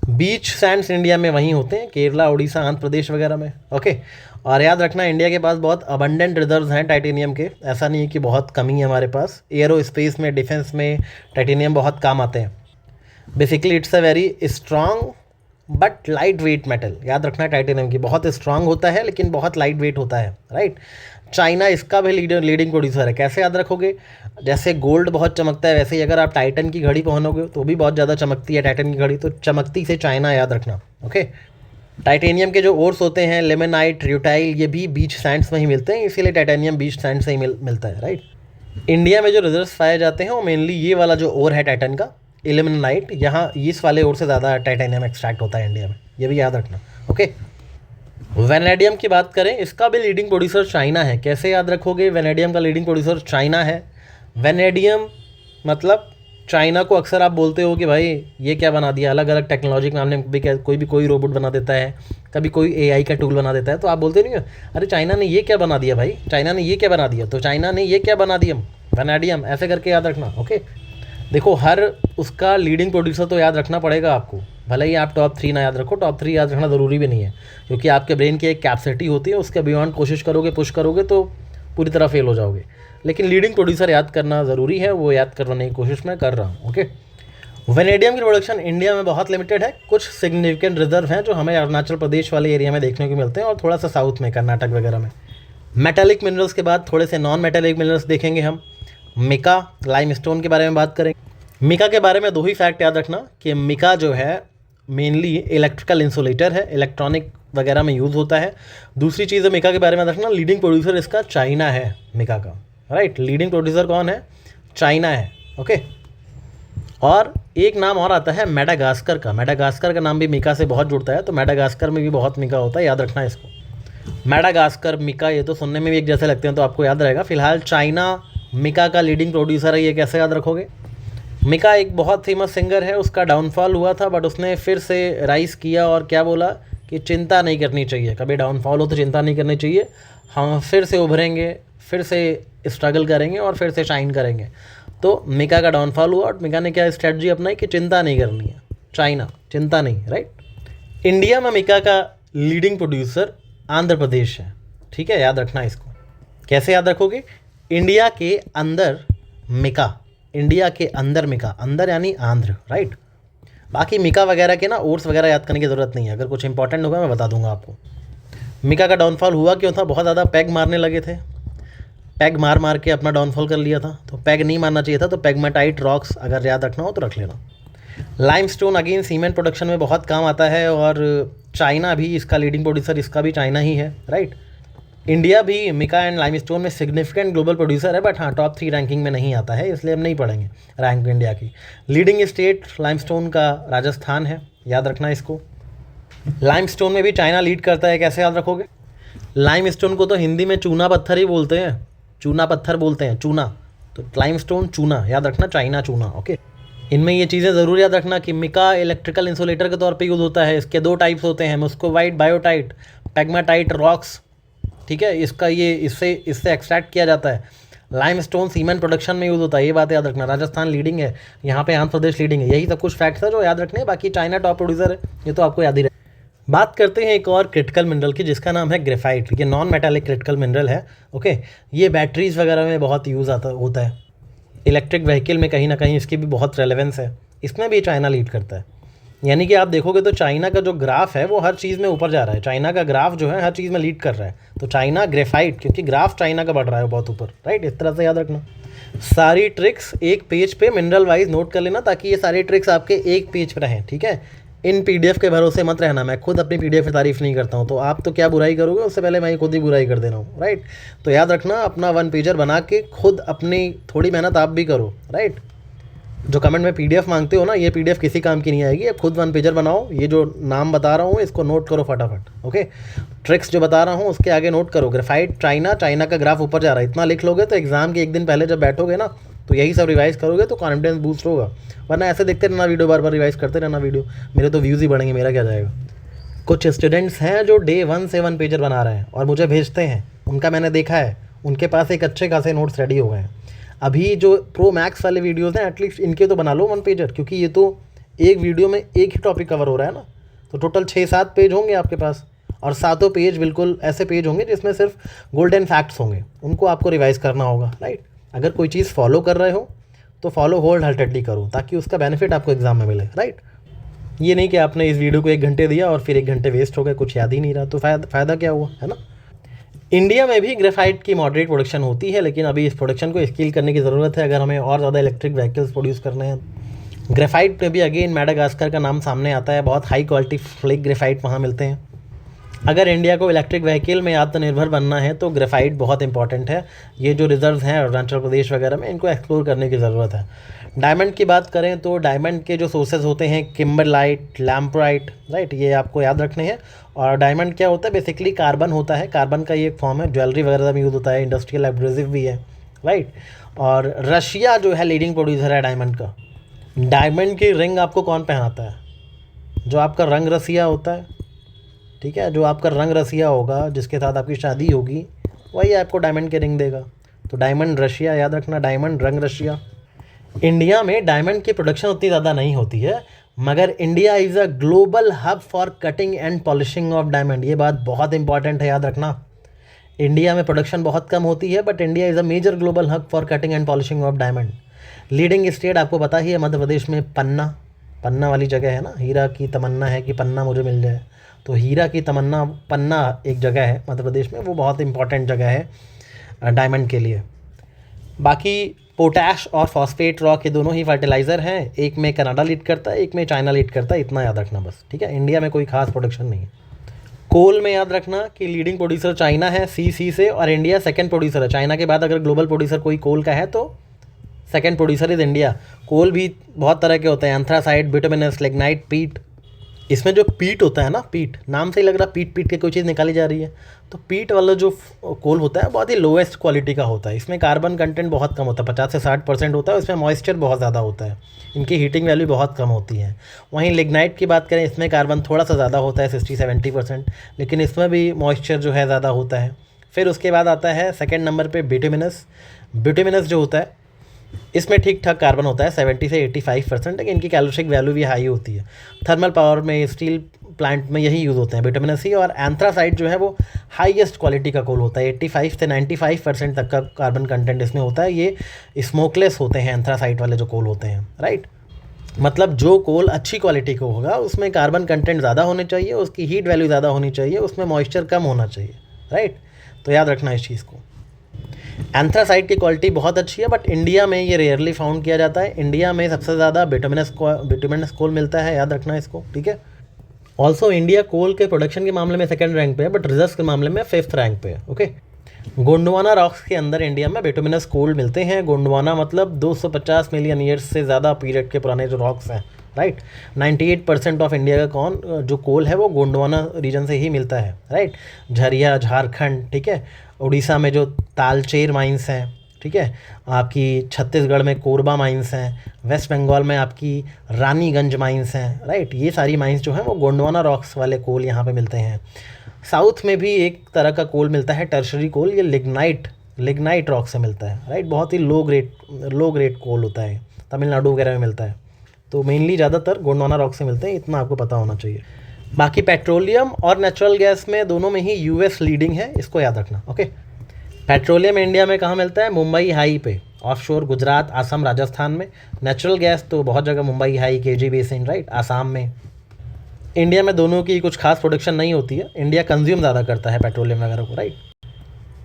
Beach sands India में वहीं होते हैं, केरला, उड़ीसा, आंध्र प्रदेश वगैरह में, ओके। और याद रखना, इंडिया के पास बहुत अबंडेंट रिजर्व्स हैं टाइटेनियम के, ऐसा नहीं है कि बहुत कमी है हमारे पास। एयरो स्पेस में, डिफेंस में टाइटेनियम बहुत काम आते हैं। Basically it's a very strong but light weight metal, याद रखना टाइटेनियम की, बहुत स्ट्रांग होता है लेकिन बहुत लाइट वेट होता है, राइट। चाइना इसका भी लीडिंग प्रोड्यूसर है। कैसे याद रखोगे, जैसे गोल्ड बहुत चमकता है, वैसे ही अगर आप टाइटन की घड़ी पहनोगे तो भी बहुत ज़्यादा चमकती है टाइटन की घड़ी, तो चमकती से चाइना, याद रखना, ओके। टाइटेनियम के जो ओर्स होते हैं, लेमेनाइट, रूटाइल, ये भी बीच सैंड्स में ही मिलते हैं, इसीलिए टाइटेनियम बीच सैंड से ही मिलता है, राइट। इंडिया में जो रिजर्व्स पाए जाते हैं वो मेनली ये वाला जो ओर है टाइटन का, इल्मेनाइट, यहाँ इस वाले ओर से ज़्यादा टाइटेनियम एक्सट्रैक्ट होता है इंडिया में, ये भी याद रखना, ओके। वेनेडियम की बात करें, इसका भी लीडिंग प्रोड्यूसर चाइना है। कैसे याद रखोगे, वेनेडियम का लीडिंग प्रोड्यूसर चाइना है। वेनेडियम मतलब चाइना को अक्सर आप बोलते हो कि भाई ये क्या बना दिया, अलग अलग टेक्नोलॉजी के मामले में भी कोई रोबोट बना देता है, कभी कोई AI का टूल बना देता है, तो आप बोलते नहीं हो अरे चाइना ने ये क्या बना दिया, भाई चाइना ने ये क्या बना दिया, तो चाइना ने ये क्या बना दिया, वेनेडियम, ऐसे करके याद रखना, ओके। देखो हर उसका लीडिंग प्रोड्यूसर तो याद रखना पड़ेगा आपको, भले ही आप टॉप 3 ना याद रखो, टॉप 3 याद रखना ज़रूरी भी नहीं है, क्योंकि आपके ब्रेन की एक कैपेसिटी होती है, उसके बियॉन्ड कोशिश करोगे, पुश करोगे तो पूरी तरह फेल हो जाओगे। लेकिन लीडिंग प्रोड्यूसर याद करना ज़रूरी है, वो याद करने की कोशिश मैं कर रहा हूँ, ओके। वेनेडियम की प्रोडक्शन इंडिया में बहुत लिमिटेड है, कुछ सिग्निफिकेंट रिजर्व हैं जो हमें अरुणाचल प्रदेश वाले एरिया में देखने को मिलते हैं, और थोड़ा सा साउथ में, कर्नाटक वगैरह में। मेटेलिक मिनरल्स के बाद थोड़े से नॉन मेटेलिक मिनरल्स देखेंगे हम। मिका, लाइमस्टोन के बारे में बात करेंगे। मिका के बारे में 2 ही फैक्ट याद रखना कि मिका जो है मेनली इलेक्ट्रिकल इंसुलेटर है, इलेक्ट्रॉनिक वगैरह में यूज़ होता है। दूसरी चीज़ है मिका के बारे में रखना, लीडिंग प्रोड्यूसर इसका चाइना है, मिका का, राइट। लीडिंग प्रोड्यूसर कौन है, चाइना है, ओके। और एक नाम और आता है मेडागास्कर का, मेडागास्कर का नाम भी मिका से बहुत जुड़ता है, तो मेडागास्कर में भी बहुत मिका होता है, याद रखना इसको। मेडागास्कर, मिका, ये तो सुनने में भी एक जैसे लगते हैं, तो आपको याद रहेगा। फिलहाल चाइना मिका का लीडिंग प्रोड्यूसर है, ये कैसे याद रखोगे। मिका एक बहुत फेमस सिंगर है, उसका डाउनफॉल हुआ था, बट उसने फिर से राइज़ किया और क्या बोला कि चिंता नहीं करनी चाहिए, कभी डाउनफॉल हो तो चिंता नहीं करनी चाहिए, हम फिर से उभरेंगे, फिर से स्ट्रगल करेंगे और फिर से शाइन करेंगे। तो मिका का डाउनफॉल हुआ और मिका ने क्या स्ट्रेटजी अपनाई कि चिंता नहीं करनी है, चाइना, चिंता नहीं, राइट। इंडिया में मिका का लीडिंग प्रोड्यूसर आंध्र प्रदेश है, ठीक है, याद रखना इसको। कैसे याद रखोगे, इंडिया के अंदर मिका, इंडिया के अंदर मिका, अंदर यानी आंध्र, राइट। बाकी मिका वगैरह के ना ओट्स वगैरह याद करने की ज़रूरत नहीं है, अगर कुछ इंपॉर्टेंट होगा मैं बता दूंगा आपको। मिका का डाउनफॉल हुआ क्यों था, बहुत ज़्यादा पैग मारने लगे थे, पैग मार मार के अपना डाउनफॉल कर लिया था, तो पैग नहीं मारना चाहिए था, तो पैगमेटाइट रॉक्स अगर याद रखना हो तो रख लेना। लाइमस्टोन अगेन सीमेंट प्रोडक्शन में बहुत काम आता है, और चाइना भी इसका लीडिंग प्रोड्यूसर, इसका भी चाइना ही है, राइट। इंडिया भी मिका एंड लाइमस्टोन में सिग्निफिकेंट ग्लोबल प्रोड्यूसर है, बट हाँ टॉप 3 रैंकिंग में नहीं आता है, इसलिए हम नहीं पढ़ेंगे रैंक इंडिया की। लीडिंग स्टेट लाइमस्टोन का राजस्थान है, याद रखना इसको। लाइमस्टोन में भी चाइना लीड करता है, कैसे याद रखोगे, लाइमस्टोन को तो हिंदी में चूना पत्थर ही बोलते हैं, चूना पत्थर बोलते हैं, चूना। तो लाइमस्टोन चूना याद रखना, चाइना चूना। ओके, इनमें ये चीज़ें ज़रूर याद रखना कि मिका इलेक्ट्रिकल इंसुलेटर के तौर पे यूज़ होता है। इसके 2 टाइप्स होते हैं, मुस्कोवाइट, बायोटाइट, पैग्माटाइट रॉक्स। ठीक है, इसका ये इससे एक्सट्रैक्ट किया जाता है। लाइमस्टोन सीमेंट प्रोडक्शन में यूज़ होता है, ये बात याद रखना। राजस्थान लीडिंग है, यहाँ पे आंध्र प्रदेश लीडिंग है। यही सब कुछ फैक्ट्स है जो याद रखने हैं। बाकी चाइना टॉप प्रोड्यूसर है, ये तो आपको याद ही रहे। बात करते हैं एक और क्रिटिकल मिनरल की, जिसका नाम है ग्रेफाइट। ये नॉन मेटालिक क्रिटिकल मिनरल है। ओके, ये बैटरीज वगैरह में बहुत यूज़ होता है। इलेक्ट्रिक व्हीकल में कहीं ना कहीं इसकी भी बहुत रेलेवेंस है। इसमें भी चाइना लीड करता है। यानी कि आप देखोगे तो चाइना का जो ग्राफ है वो हर चीज़ में ऊपर जा रहा है। चाइना का ग्राफ जो है हर चीज़ में लीड कर रहा है। तो चाइना ग्रेफाइट, क्योंकि ग्राफ चाइना का बढ़ रहा है बहुत ऊपर, राइट। इस तरह से याद रखना। सारी ट्रिक्स एक पेज पे मिनरल वाइज नोट कर लेना, ताकि ये सारी ट्रिक्स आपके एक पेज पर रहें। ठीक है, इन पीडीएफ के भरोसे मत रहना। मैं खुद अपनी पीडीएफ की तारीफ नहीं करता हूँ, तो आप तो क्या बुराई करोगे, उससे पहले मैं खुद ही बुराई कर दे रहा हूँ, राइट। तो याद रखना, अपना 1 पेजर बना के खुद अपनी थोड़ी मेहनत आप भी करो, राइट। जो कमेंट में पीडीएफ मांगते हो ना, ये पीडीएफ किसी काम की नहीं आएगी। अब खुद 1 पेजर बनाओ। ये जो नाम बता रहा हूँ इसको नोट करो फटाफट। ओके, ट्रिक्स जो बता रहा हूँ उसके आगे नोट करो। ग्रेफाइट चाइना, चाइना का ग्राफ ऊपर जा रहा है। इतना लिख लोगे तो एग्जाम के एक दिन पहले जब बैठोगे ना, तो यही सब रिवाइज करोगे तो कॉन्फिडेंस बूस्ट होगा। वरना ऐसे देखते रहना वीडियो, बार बार रिवाइज करते रहना वीडियो, मेरे तो व्यूज़ ही बढ़ेंगे, मेरा क्या जाएगा। कुछ स्टूडेंट्स हैं जो डे 1 से 1 पेजर बना रहे हैं और मुझे भेजते हैं। उनका मैंने देखा है, उनके पास एक अच्छे खासे नोट्स रेडी हो गए हैं। अभी जो प्रो मैक्स वाले वीडियोज़ हैं, एटलीस्ट इनके तो बना लो 1 पेजर, क्योंकि ये तो एक वीडियो में एक ही टॉपिक कवर हो रहा है ना। तो टोटल 6-7 पेज होंगे आपके पास, और 7 पेज बिल्कुल ऐसे पेज होंगे जिसमें सिर्फ गोल्डन फैक्ट्स होंगे। उनको आपको रिवाइज करना होगा, राइट। अगर कोई चीज़ फॉलो कर रहे हो तो फॉलो होल्ड हार्टेडली करो, ताकि उसका बेनिफिट आपको एग्जाम में मिले, राइट। ये नहीं कि आपने इस वीडियो को 1 घंटे दिया और फिर 1 घंटे वेस्ट हो गए, कुछ याद ही नहीं रहा, तो फ़ायदा क्या हुआ, है ना। इंडिया में भी ग्रेफाइट की मॉडरेट प्रोडक्शन होती है, लेकिन अभी इस प्रोडक्शन को स्केल करने की ज़रूरत है अगर हमें और ज़्यादा इलेक्ट्रिक व्हीकल्स प्रोड्यूस करने हैं। ग्रेफाइट में भी अगेन मैडागास्कर का नाम सामने आता है। बहुत हाई क्वालिटी फ्लेक ग्रेफाइट वहाँ मिलते हैं। अगर इंडिया को इलेक्ट्रिक व्हीकल में आत्मनिर्भर बनना है तो ग्रेफाइट बहुत इंपॉर्टेंट है। ये जो रिजर्व हैं अरुणाचल प्रदेश वगैरह में, इनको एक्सप्लोर करने की ज़रूरत है। डायमंड की बात करें तो डायमंड के जो सोर्सेज होते हैं, किम्बरलाइट, लैम्पराइट, राइट, ये आपको याद रखने हैं। और डायमंड क्या होता है, बेसिकली कार्बन होता है। कार्बन का ये एक फॉर्म है, ज्वेलरी वगैरह में यूज़ होता है, इंडस्ट्रियल एब्रेसिव भी है, राइट। और रशिया जो है लीडिंग प्रोड्यूसर है डायमंड का। डायमंड की रिंग आपको कौन पहनाता है? जो आपका रंग रसिया होता है, ठीक है, जो आपका रंग रसिया होगा, जिसके साथ आपकी शादी होगी, वही आपको डायमंड की रिंग देगा। तो डायमंड रशिया याद रखना, डायमंड रंग रशिया। इंडिया में डायमंड की प्रोडक्शन उतनी ज़्यादा नहीं होती है, मगर India is a global hub for cutting and polishing of diamond. ये बात बहुत इंपॉर्टेंट है, याद रखना। इंडिया में प्रोडक्शन बहुत कम होती है, but India is a major global hub for cutting and polishing of diamond. Leading state आपको पता ही है, मध्य प्रदेश में पन्ना, पन्ना वाली जगह है ना। हीरा की तमन्ना है कि पन्ना मुझे मिल जाए, तो हीरा की तमन्ना पन्ना एक जगह है मध्य प्रदेश में, वो बहुत इंपॉर्टेंट जगह है डायमंड के लिए। बाकी पोटैश और फॉस्फेट रॉक ये दोनों ही फर्टिलाइज़र हैं। एक में कनाडा लीड करता है, एक में चाइना लीड करता है, इतना याद रखना बस, ठीक है। इंडिया में कोई खास प्रोडक्शन नहीं है। कोल में याद रखना कि लीडिंग प्रोड्यूसर चाइना है सी से, और इंडिया सेकंड प्रोड्यूसर है। चाइना के बाद अगर ग्लोबल प्रोड्यूसर कोई कोल का है तो सेकंड प्रोड्यूसर इज़ इंडिया। कोल भी बहुत तरह के होते हैं, एंथ्रासाइट, बिटुमिनस, लिग्नाइट, पीट। इसमें जो पीट होता है ना, पीट नाम से ही लग रहा, पीट पीट के कोई चीज़ निकाली जा रही है। तो पीट वाला जो कोल होता है बहुत ही लोएस्ट क्वालिटी का होता है। इसमें कार्बन कंटेंट बहुत कम होता है, 50 से 60% होता है। इसमें मॉइस्चर बहुत ज़्यादा होता है, इनकी हीटिंग वैल्यू बहुत कम होती है। वहीं लिग्नाइट की बात करें, इसमें कार्बन थोड़ा सा ज़्यादा होता है, 60-70%, लेकिन इसमें भी मॉइस्चर जो है ज़्यादा होता है। फिर उसके बाद आता है सेकेंड नंबर पर बिटुमिनस। बिटुमिनस जो होता है, इसमें ठीक ठाक कार्बन होता है 70 से 85%, लेकिन इनकी कैलोरिफिक वैल्यू भी हाई होती है। थर्मल पावर में, स्टील प्लांट में यही यूज़ होते हैं बिटुमिनस ही। और एंथ्रासाइट जो है वो हाईएस्ट क्वालिटी का कोल होता है, 85 से 95% तक का कार्बन कंटेंट इसमें होता है। ये स्मोकलेस होते हैं एंथ्रासाइट वाले जो कोल होते हैं, राइट। मतलब जो कोल अच्छी क्वालिटी का होगा उसमें कार्बन कंटेंट ज़्यादा होने चाहिए, उसकी हीट वैल्यू ज़्यादा होनी चाहिए, उसमें मॉइस्चर कम होना चाहिए, राइट। तो याद रखना इस चीज़ को। एंथ्रासाइट की क्वालिटी बहुत अच्छी है, बट इंडिया में ये रेयरली फाउंड किया जाता है। इंडिया में सबसे ज़्यादा बिटुमिनस कोल मिलता है, याद रखना इसको, ठीक है। ऑल्सो इंडिया कोल के प्रोडक्शन के मामले में सेकंड रैंक पे है, बट रिजर्व्स के मामले में 5th रैंक पे है, ओके। गोंडवाना रॉक्स के अंदर इंडिया में बिटुमिनस कोल मिलते हैं। गोंडवाना मतलब 250 मिलियन ईयर्स से ज़्यादा पीरियड के पुराने जो रॉक्स हैं, राइट। 98% ऑफ इंडिया का जो कोल है वो गोंडवाना रीजन से ही मिलता है, राइट। झरिया, झारखंड, ठीक है। उड़ीसा में जो तालचेर माइंस हैं, ठीक है। आपकी छत्तीसगढ़ में कोरबा माइंस हैं, वेस्ट बंगाल में आपकी रानीगंज माइंस हैं, राइट। ये सारी माइंस जो हैं वो गोंडवाना रॉक्स वाले कोल यहाँ पे मिलते हैं। साउथ में भी एक तरह का कोल मिलता है टर्शरी कोल, ये लिग्नाइट रॉक से मिलता है, राइट। बहुत ही लो ग्रेड कोल होता है, तमिलनाडु वगैरह में मिलता है। तो मेनली ज़्यादातर गोंडवाना रॉक से मिलते हैं, इतना आपको पता होना चाहिए। बाकी पेट्रोलियम और नेचुरल गैस में दोनों में ही यूएस लीडिंग है, इसको याद रखना, ओके। पेट्रोलियम इंडिया में कहाँ मिलता है? मुंबई हाई पे, ऑफशोर गुजरात, आसाम, राजस्थान में। नेचुरल गैस तो बहुत जगह, Mumbai high, KG basin, right, Assam में। इंडिया में दोनों की कुछ खास प्रोडक्शन नहीं होती है, इंडिया कंज्यूम ज़्यादा करता है पेट्रोलियम वगैरह को, राइट।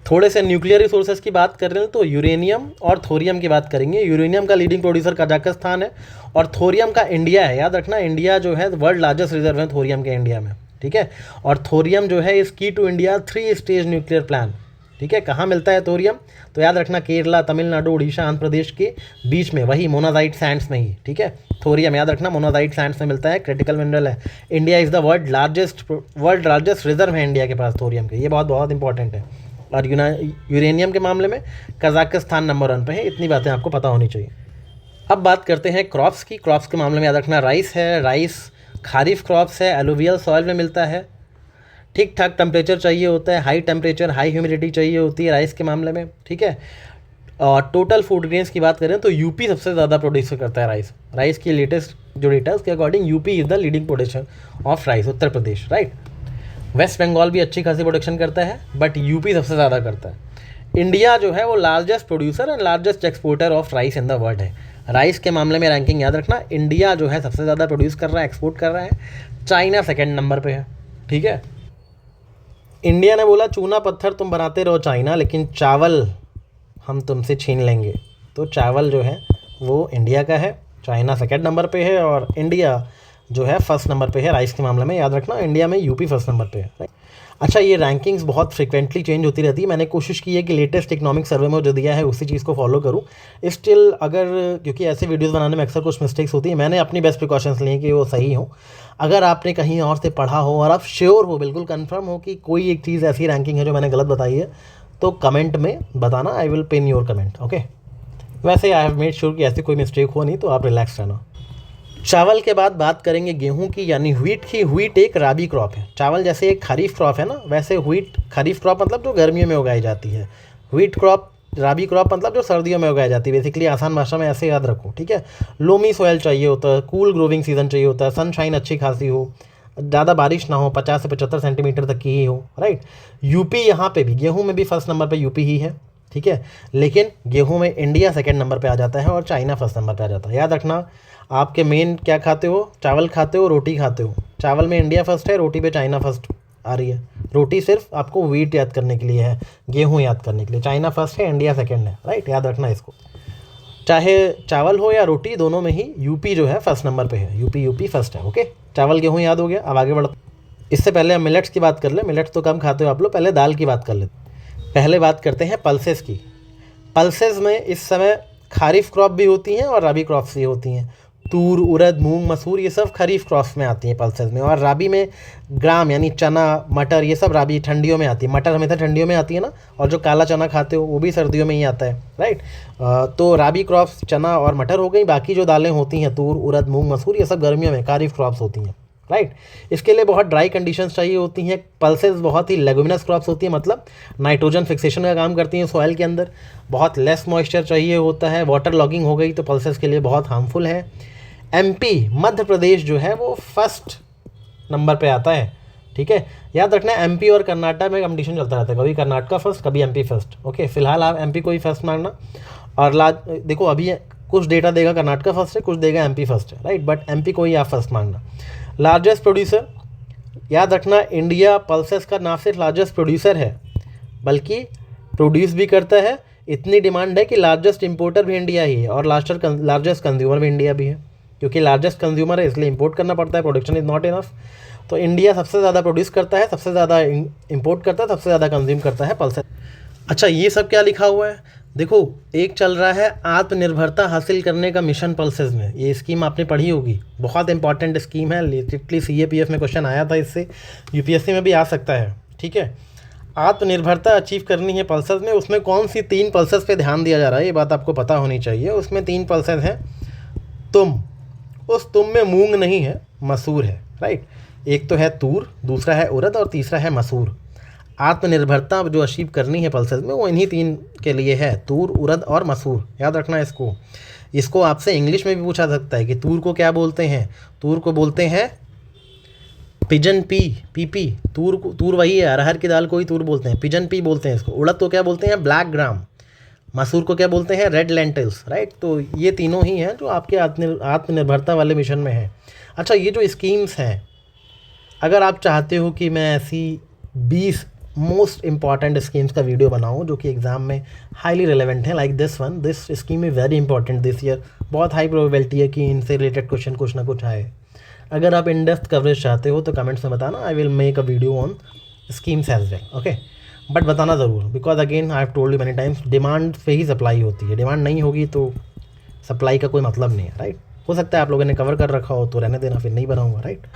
थोड़े से न्यूक्लियर रिसोर्सेज की बात कर रहे हैं तो यूरेनियम और थोरियम की बात करेंगे। यूरेनियम का लीडिंग प्रोड्यूसर कजाकिस्तान है और थोरियम का इंडिया है। याद रखना, इंडिया जो है वर्ल्ड लार्जेस्ट रिजर्व है थोरियम के इंडिया में, ठीक है। और थोरियम जो है इस की to India 3 stage nuclear plan, ठीक है। कहाँ मिलता है थोरियम? तो याद रखना, केरला, तमिलनाडु, उड़ीसा, आंध्र प्रदेश के बीच में, वही मोनाजाइट सैंड्स में ही, ठीक है। थोरियम याद रखना मोनाजाइट सैंड्स में मिलता है, क्रिटिकल मिनरल है। India is the world largest reserve है इंडिया के पास थोरियम के, ये बहुत इंपॉर्टेंट है। और यूरेनियम के मामले में कजाकिस्तान नंबर 1 पे है, इतनी बातें आपको पता होनी चाहिए। अब बात करते हैं क्रॉप्स की। क्रॉप्स के मामले में याद रखना, राइस है, राइस खारिफ क्रॉप्स है, एलुवियल सॉइल में मिलता है, ठीक ठाक टेम्परेचर चाहिए होता है, हाई टेम्परेचर, हाई ह्यूमिडिटी चाहिए होती है राइस के मामले में, ठीक है। और टोटल फूड ग्रेन्स की बात करें तो यूपी सबसे ज़्यादा प्रोड्यूस करता है राइस की लेटेस्ट जो डेटा है उसके according UP is the leading production of rice, Uttar Pradesh, राइट। वेस्ट बंगाल भी अच्छी खासी प्रोडक्शन करता है बट यूपी सबसे ज़्यादा करता है। इंडिया जो है वो largest producer and largest exporter of rice in the world है। राइस के मामले में रैंकिंग याद रखना, इंडिया जो है सबसे ज़्यादा प्रोड्यूस कर रहा है, एक्सपोर्ट कर रहा है, चाइना सेकेंड नंबर पे है, ठीक है। इंडिया ने बोला चूना पत्थर तुम बनाते रहो चाइना, लेकिन चावल हम तुमसे छीन लेंगे। तो चावल जो है वो इंडिया का है, चाइना सेकेंड नंबर पे है और इंडिया जो है फर्स्ट नंबर पे है राइस के मामले में। याद रखना, इंडिया में यूपी फर्स्ट नंबर पे है, राइट। अच्छा, ये रैंकिंग्स बहुत फ्रिक्वेंटली चेंज होती रहती है। मैंने कोशिश की है कि लेटेस्ट इकोनॉमिक सर्वे में जो दिया है उसी चीज़ को फॉलो करूँ। स्टिल अगर, क्योंकि ऐसे वीडियोस बनाने में अक्सर कुछ मिस्टेक्स होती है, मैंने अपनी बेस्ट प्रिकॉशंस ली हैं कि वो सही हो। अगर आपने कहीं और से पढ़ा हो और आप श्योर हो, बिल्कुल कन्फर्म हो कि कोई एक चीज़ ऐसी रैंकिंग है जो मैंने गलत बताई है, तो कमेंट में बताना, I will pin your comment, okay. वैसे आई हैव मेड श्योर कि ऐसी कोई मिस्टेक हो नहीं, तो आप रिलैक्स रहना। चावल के बाद बात करेंगे गेहूं की, यानी व्हीट की। व्हीट एक राबी क्रॉप है। चावल जैसे एक खरीफ क्रॉप है ना, वैसे व्हीट खरीफ क्रॉप मतलब जो गर्मियों में उगाई जाती है, व्हीट क्रॉप राबी क्रॉप मतलब जो सर्दियों में उगाई जाती है। बेसिकली आसान भाषा में ऐसे याद रखो, ठीक है। लोमी सॉइल चाहिए होता है, कूल ग्रोविंग सीजन चाहिए होता है, सनशाइन अच्छी खासी हो, ज़्यादा बारिश ना हो, 50 से 75 सेंटीमीटर तक की ही हो, राइट। यूपी यहाँ पे भी, गेहूँ में भी फर्स्ट नंबर पे यूपी ही है, ठीक है। लेकिन गेहूँ में इंडिया सेकेंड नंबर पे आ जाता है और चाइना फर्स्ट नंबर पे आ जाता है। याद रखना, आपके मेन क्या खाते हो? चावल खाते हो, रोटी खाते हो। चावल में इंडिया फर्स्ट है, रोटी पे चाइना फर्स्ट आ रही है। रोटी सिर्फ आपको व्हीट याद करने के लिए है, गेहूँ याद करने के लिए। चाइना फर्स्ट है, इंडिया सेकेंड है, राइट। याद रखना इसको, चाहे चावल हो या रोटी, दोनों में ही यूपी जो है फर्स्ट नंबर पे है। यूपी फर्स्ट है, ओके। चावल गेहूँ याद हो गया। अब आगे बढ़ो। इससे पहले हम मिलेट्स की बात कर ले। मिलेट्स तो कम खाते हो आप लोग, पहले दाल की बात कर लेते। पहले बात करते हैं पल्सेस की। पल्सेस में इस समय खारिफ क्रॉप भी होती हैं और रबी क्रॉप्स भी होती हैं। तूर, उड़द, मूंग, मसूर, ये सब खरीफ क्रॉप्स में आती हैं पल्सेस में। और राबी में ग्राम यानी चना, मटर, ये सब राबी ठंडियों में आती है। मटर हमेशा ठंडियों में आती है ना, और जो काला चना खाते हो वो भी सर्दियों में ही आता है, राइट। तो राबी क्रॉप्स चना और मटर हो गई। बाकी जो दालें होती हैं, तूर, उड़द, मूंग, मसूर, ये सब गर्मियों में खरीफ क्रॉप्स होती हैं, राइट। इसके लिए बहुत ड्राई कंडीशंस चाहिए होती हैं। पल्सेस बहुत ही लेगुमिनस क्रॉप्स होती हैं, मतलब नाइट्रोजन फिक्सेशन का काम करती हैं सॉइल के अंदर। बहुत लेस मॉइस्चर चाहिए होता है। वाटर लॉगिंग हो गई तो पल्सेस के लिए बहुत हार्मफुल है। एमपी, मध्य प्रदेश जो है वो फर्स्ट नंबर पे आता है, ठीक है। याद रखना, एमपी और कर्नाटक में कंपटीशन चलता रहता है, कभी कर्नाटक फर्स्ट, कभी एमपी फर्स्ट, ओके। फिलहाल आप एमपी को ही फर्स्ट मानना। और देखो, अभी कुछ डेटा देगा कर्नाटक फर्स्ट है, कुछ देगा एमपी फर्स्ट है, राइट। बट एमपी को ही आप फर्स्ट मानना। लार्जेस्ट प्रोड्यूसर, याद रखना, इंडिया पल्सेस का ना सिर्फ लार्जेस्ट प्रोड्यूसर है बल्कि प्रोड्यूस भी करता है। इतनी डिमांड है कि लार्जेस्ट इंपोर्टर भी इंडिया ही है और लार्जेस्ट कंज्यूमर भी इंडिया भी है। क्योंकि लार्जेस्ट कंज्यूमर है इसलिए इंपोर्ट करना पड़ता है, प्रोडक्शन इज़ नॉट इनफ। तो इंडिया सबसे ज़्यादा प्रोड्यूस करता है, सबसे ज़्यादा इंपोर्ट करता है, सबसे ज़्यादा कंज्यूम करता है पल्सेस। अच्छा, ये सब क्या लिखा हुआ है? देखो, एक चल रहा है आत्मनिर्भरता हासिल करने का मिशन पल्सेस में, ये स्कीम आपने पढ़ी होगी, बहुत इंपॉर्टेंट स्कीम है, लेटेस्टली CAPF में क्वेश्चन आया था इससे, UPSC में भी आ सकता है। ठीक है, आत्मनिर्भरता अचीव करनी है पल्सेस में, उसमें कौन सी 3 पल्सेस पे ध्यान दिया जा रहा है ये बात आपको पता होनी चाहिए। उसमें 3 पल्सेस हैं। तुम, उस तुम में मूंग नहीं है, मसूर है, राइट। एक तो है तूर, दूसरा है उड़द और तीसरा है मसूर। आत्मनिर्भरता जो अचीव करनी है पल्सेस में वो इन्हीं 3 के लिए है, तूर, उड़द और मसूर। याद रखना इसको। इसको आपसे इंग्लिश में भी पूछा सकता है कि तूर को क्या बोलते हैं। तूर को बोलते हैं पिजन पी, पीपी। तूर वही है, अरहर की दाल को ही तूर बोलते हैं, पिजन पी बोलते हैं इसको। उड़द को क्या बोलते हैं, ब्लैक ग्राम। मसूर को क्या बोलते हैं, रेड लेंटिल्स, राइट। तो ये तीनों ही हैं जो आपके आत्मनिर्भरता वाले मिशन में है। अच्छा, ये जो स्कीम्स हैं, अगर आप चाहते हो कि मैं ऐसी 20 मोस्ट इंपॉर्टेंट स्कीम्स का वीडियो बनाऊं जो कि एग्ज़ाम में हाईली रिलेवेंट है, like this scheme is very important this year, बहुत हाई प्रोबेबिलिटी है कि इनसे रिलेटेड क्वेश्चन कुछ ना कुछ आए। अगर आप इन डेप्थ कवरेज चाहते हो तो कमेंट्स में बताना, I will make a video on schemes as well, okay. But बताना ज़रूर, because again I have told you many times, demand पे ही सप्लाई होती है, डिमांड नहीं होगी तो सप्लाई का कोई मतलब नहीं है, राइट। हो सकता है आप लोगों ने कवर कर रखा हो तो रहने देना, फिर नहीं बनाऊंगा, राइट।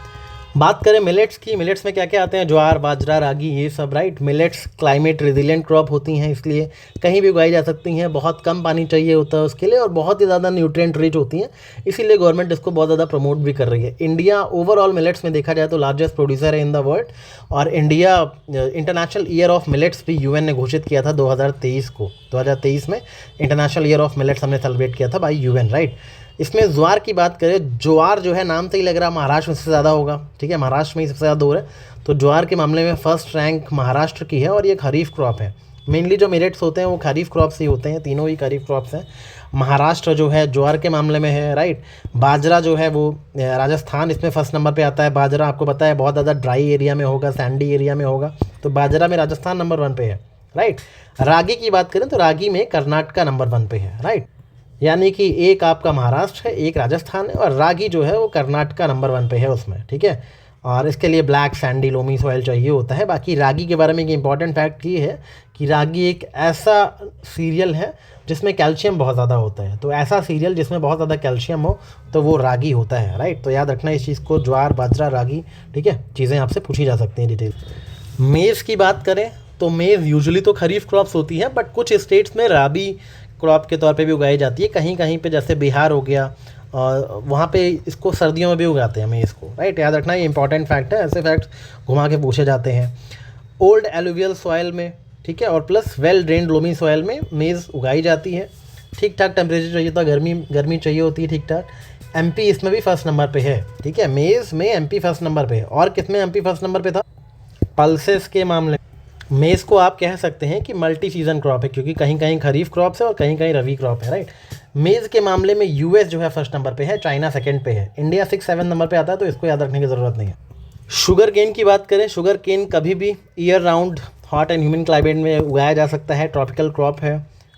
बात करें मिलेट्स की, मिलेट्स में क्या क्या आते हैं, ज्वार, बाजरा, रागी, ये सब, right. Millets climate resilient crop होती हैं, इसलिए कहीं भी उगाई जा सकती हैं, बहुत कम पानी चाहिए होता है उसके लिए और बहुत ही ज़्यादा न्यूट्रिएंट रिच होती हैं, इसीलिए गवर्नमेंट इसको बहुत ज़्यादा प्रमोट भी कर रही है। इंडिया ओवरऑल मिलेट्स में देखा जाए तो लार्जेस्ट प्रोड्यूसर है इन द वर्ल्ड, और India international year of millets भी UN ने घोषित किया था 2023 को। 2023 में इंटरनेशनल ईयर ऑफ मिलेट्स हमने सेलिब्रेट किया था बाई UN, राइट। इसमें ज्वार की बात करें, ज्वार जो है नाम से ही लग रहा है महाराष्ट्र में सबसे ज़्यादा होगा, ठीक है, महाराष्ट्र में ही सबसे ज़्यादा हो रहा है। तो ज्वार के मामले में फर्स्ट रैंक महाराष्ट्र की है और ये खरीफ क्रॉप है। मेनली जो मिलेट्स होते हैं वो खरीफ क्रॉप्स ही होते हैं, तीनों ही खरीफ क्रॉप्स हैं। महाराष्ट्र जो है ज्वार के मामले में है, राइट। बाजरा जो है वो राजस्थान इसमें फर्स्ट नंबर पे आता है। बाजरा आपको पता है बहुत ज़्यादा ड्राई एरिया में होगा, सैंडी एरिया में होगा, तो बाजरा में राजस्थान नंबर 1 पे है, राइट। रागी की बात करें तो रागी में कर्नाटका नंबर 1 पे है, राइट। यानी कि एक आपका महाराष्ट्र है, एक राजस्थान है, और रागी जो है वो कर्नाटका नंबर 1 पे है उसमें, ठीक है। और इसके लिए ब्लैक सैंडी लोमी सॉइल चाहिए होता है। बाकी रागी के बारे में एक इंपॉर्टेंट फैक्ट ये है कि रागी एक ऐसा सीरियल है जिसमें कैल्शियम बहुत ज़्यादा होता है, तो ऐसा सीरियल जिसमें बहुत ज़्यादा कैल्शियम हो तो वो रागी होता है, राइट। तो याद रखना इस चीज़ को, ज्वार, बाजरा, रागी, ठीक है, चीज़ें आपसे पूछी जा सकती हैं डिटेल। मेज़ की बात करें तो मेज़ यूजुअली तो खरीफ क्रॉप्स होती है, बट कुछ स्टेट्स में राबी क्रॉप के तौर पे भी उगाई जाती है। कहीं कहीं पे जैसे बिहार हो गया, और वहाँ पे इसको सर्दियों में भी उगाते हैं मेज़ को, राइट। याद रखना ये इंपॉर्टेंट फैक्ट है, ऐसे फैक्ट्स घुमा के पूछे जाते हैं। ओल्ड एलुवियल सॉइल में, ठीक है, और plus well drained loamy soil में मेज़ उगाई जाती है। ठीक ठाक टेम्परेचर चाहिए होता है, गर्मी चाहिए होती है ठीक ठाक। MP इसमें भी फर्स्ट नंबर पे है, ठीक है, मेज़ में MP फर्स्ट नंबर पे है। और किसमें MP फर्स्ट नंबर पे था, पल्सेस के मामले। मेज़ को आप कह सकते हैं कि मल्टी सीजन क्रॉप है, क्योंकि कहीं कहीं खरीफ क्रॉप्स है और कहीं कहीं रबी क्रॉप है, राइट। मेज़ के मामले में US जो है फर्स्ट नंबर पे है, चाइना सेकंड पे है, इंडिया 6-7 नंबर पे आता है, तो इसको याद रखने की ज़रूरत नहीं है। शुगर केन की बात करें, शुगर केन कभी भी year round hot and humid climate में उगाया जा सकता है, ट्रॉपिकल क्रॉप है।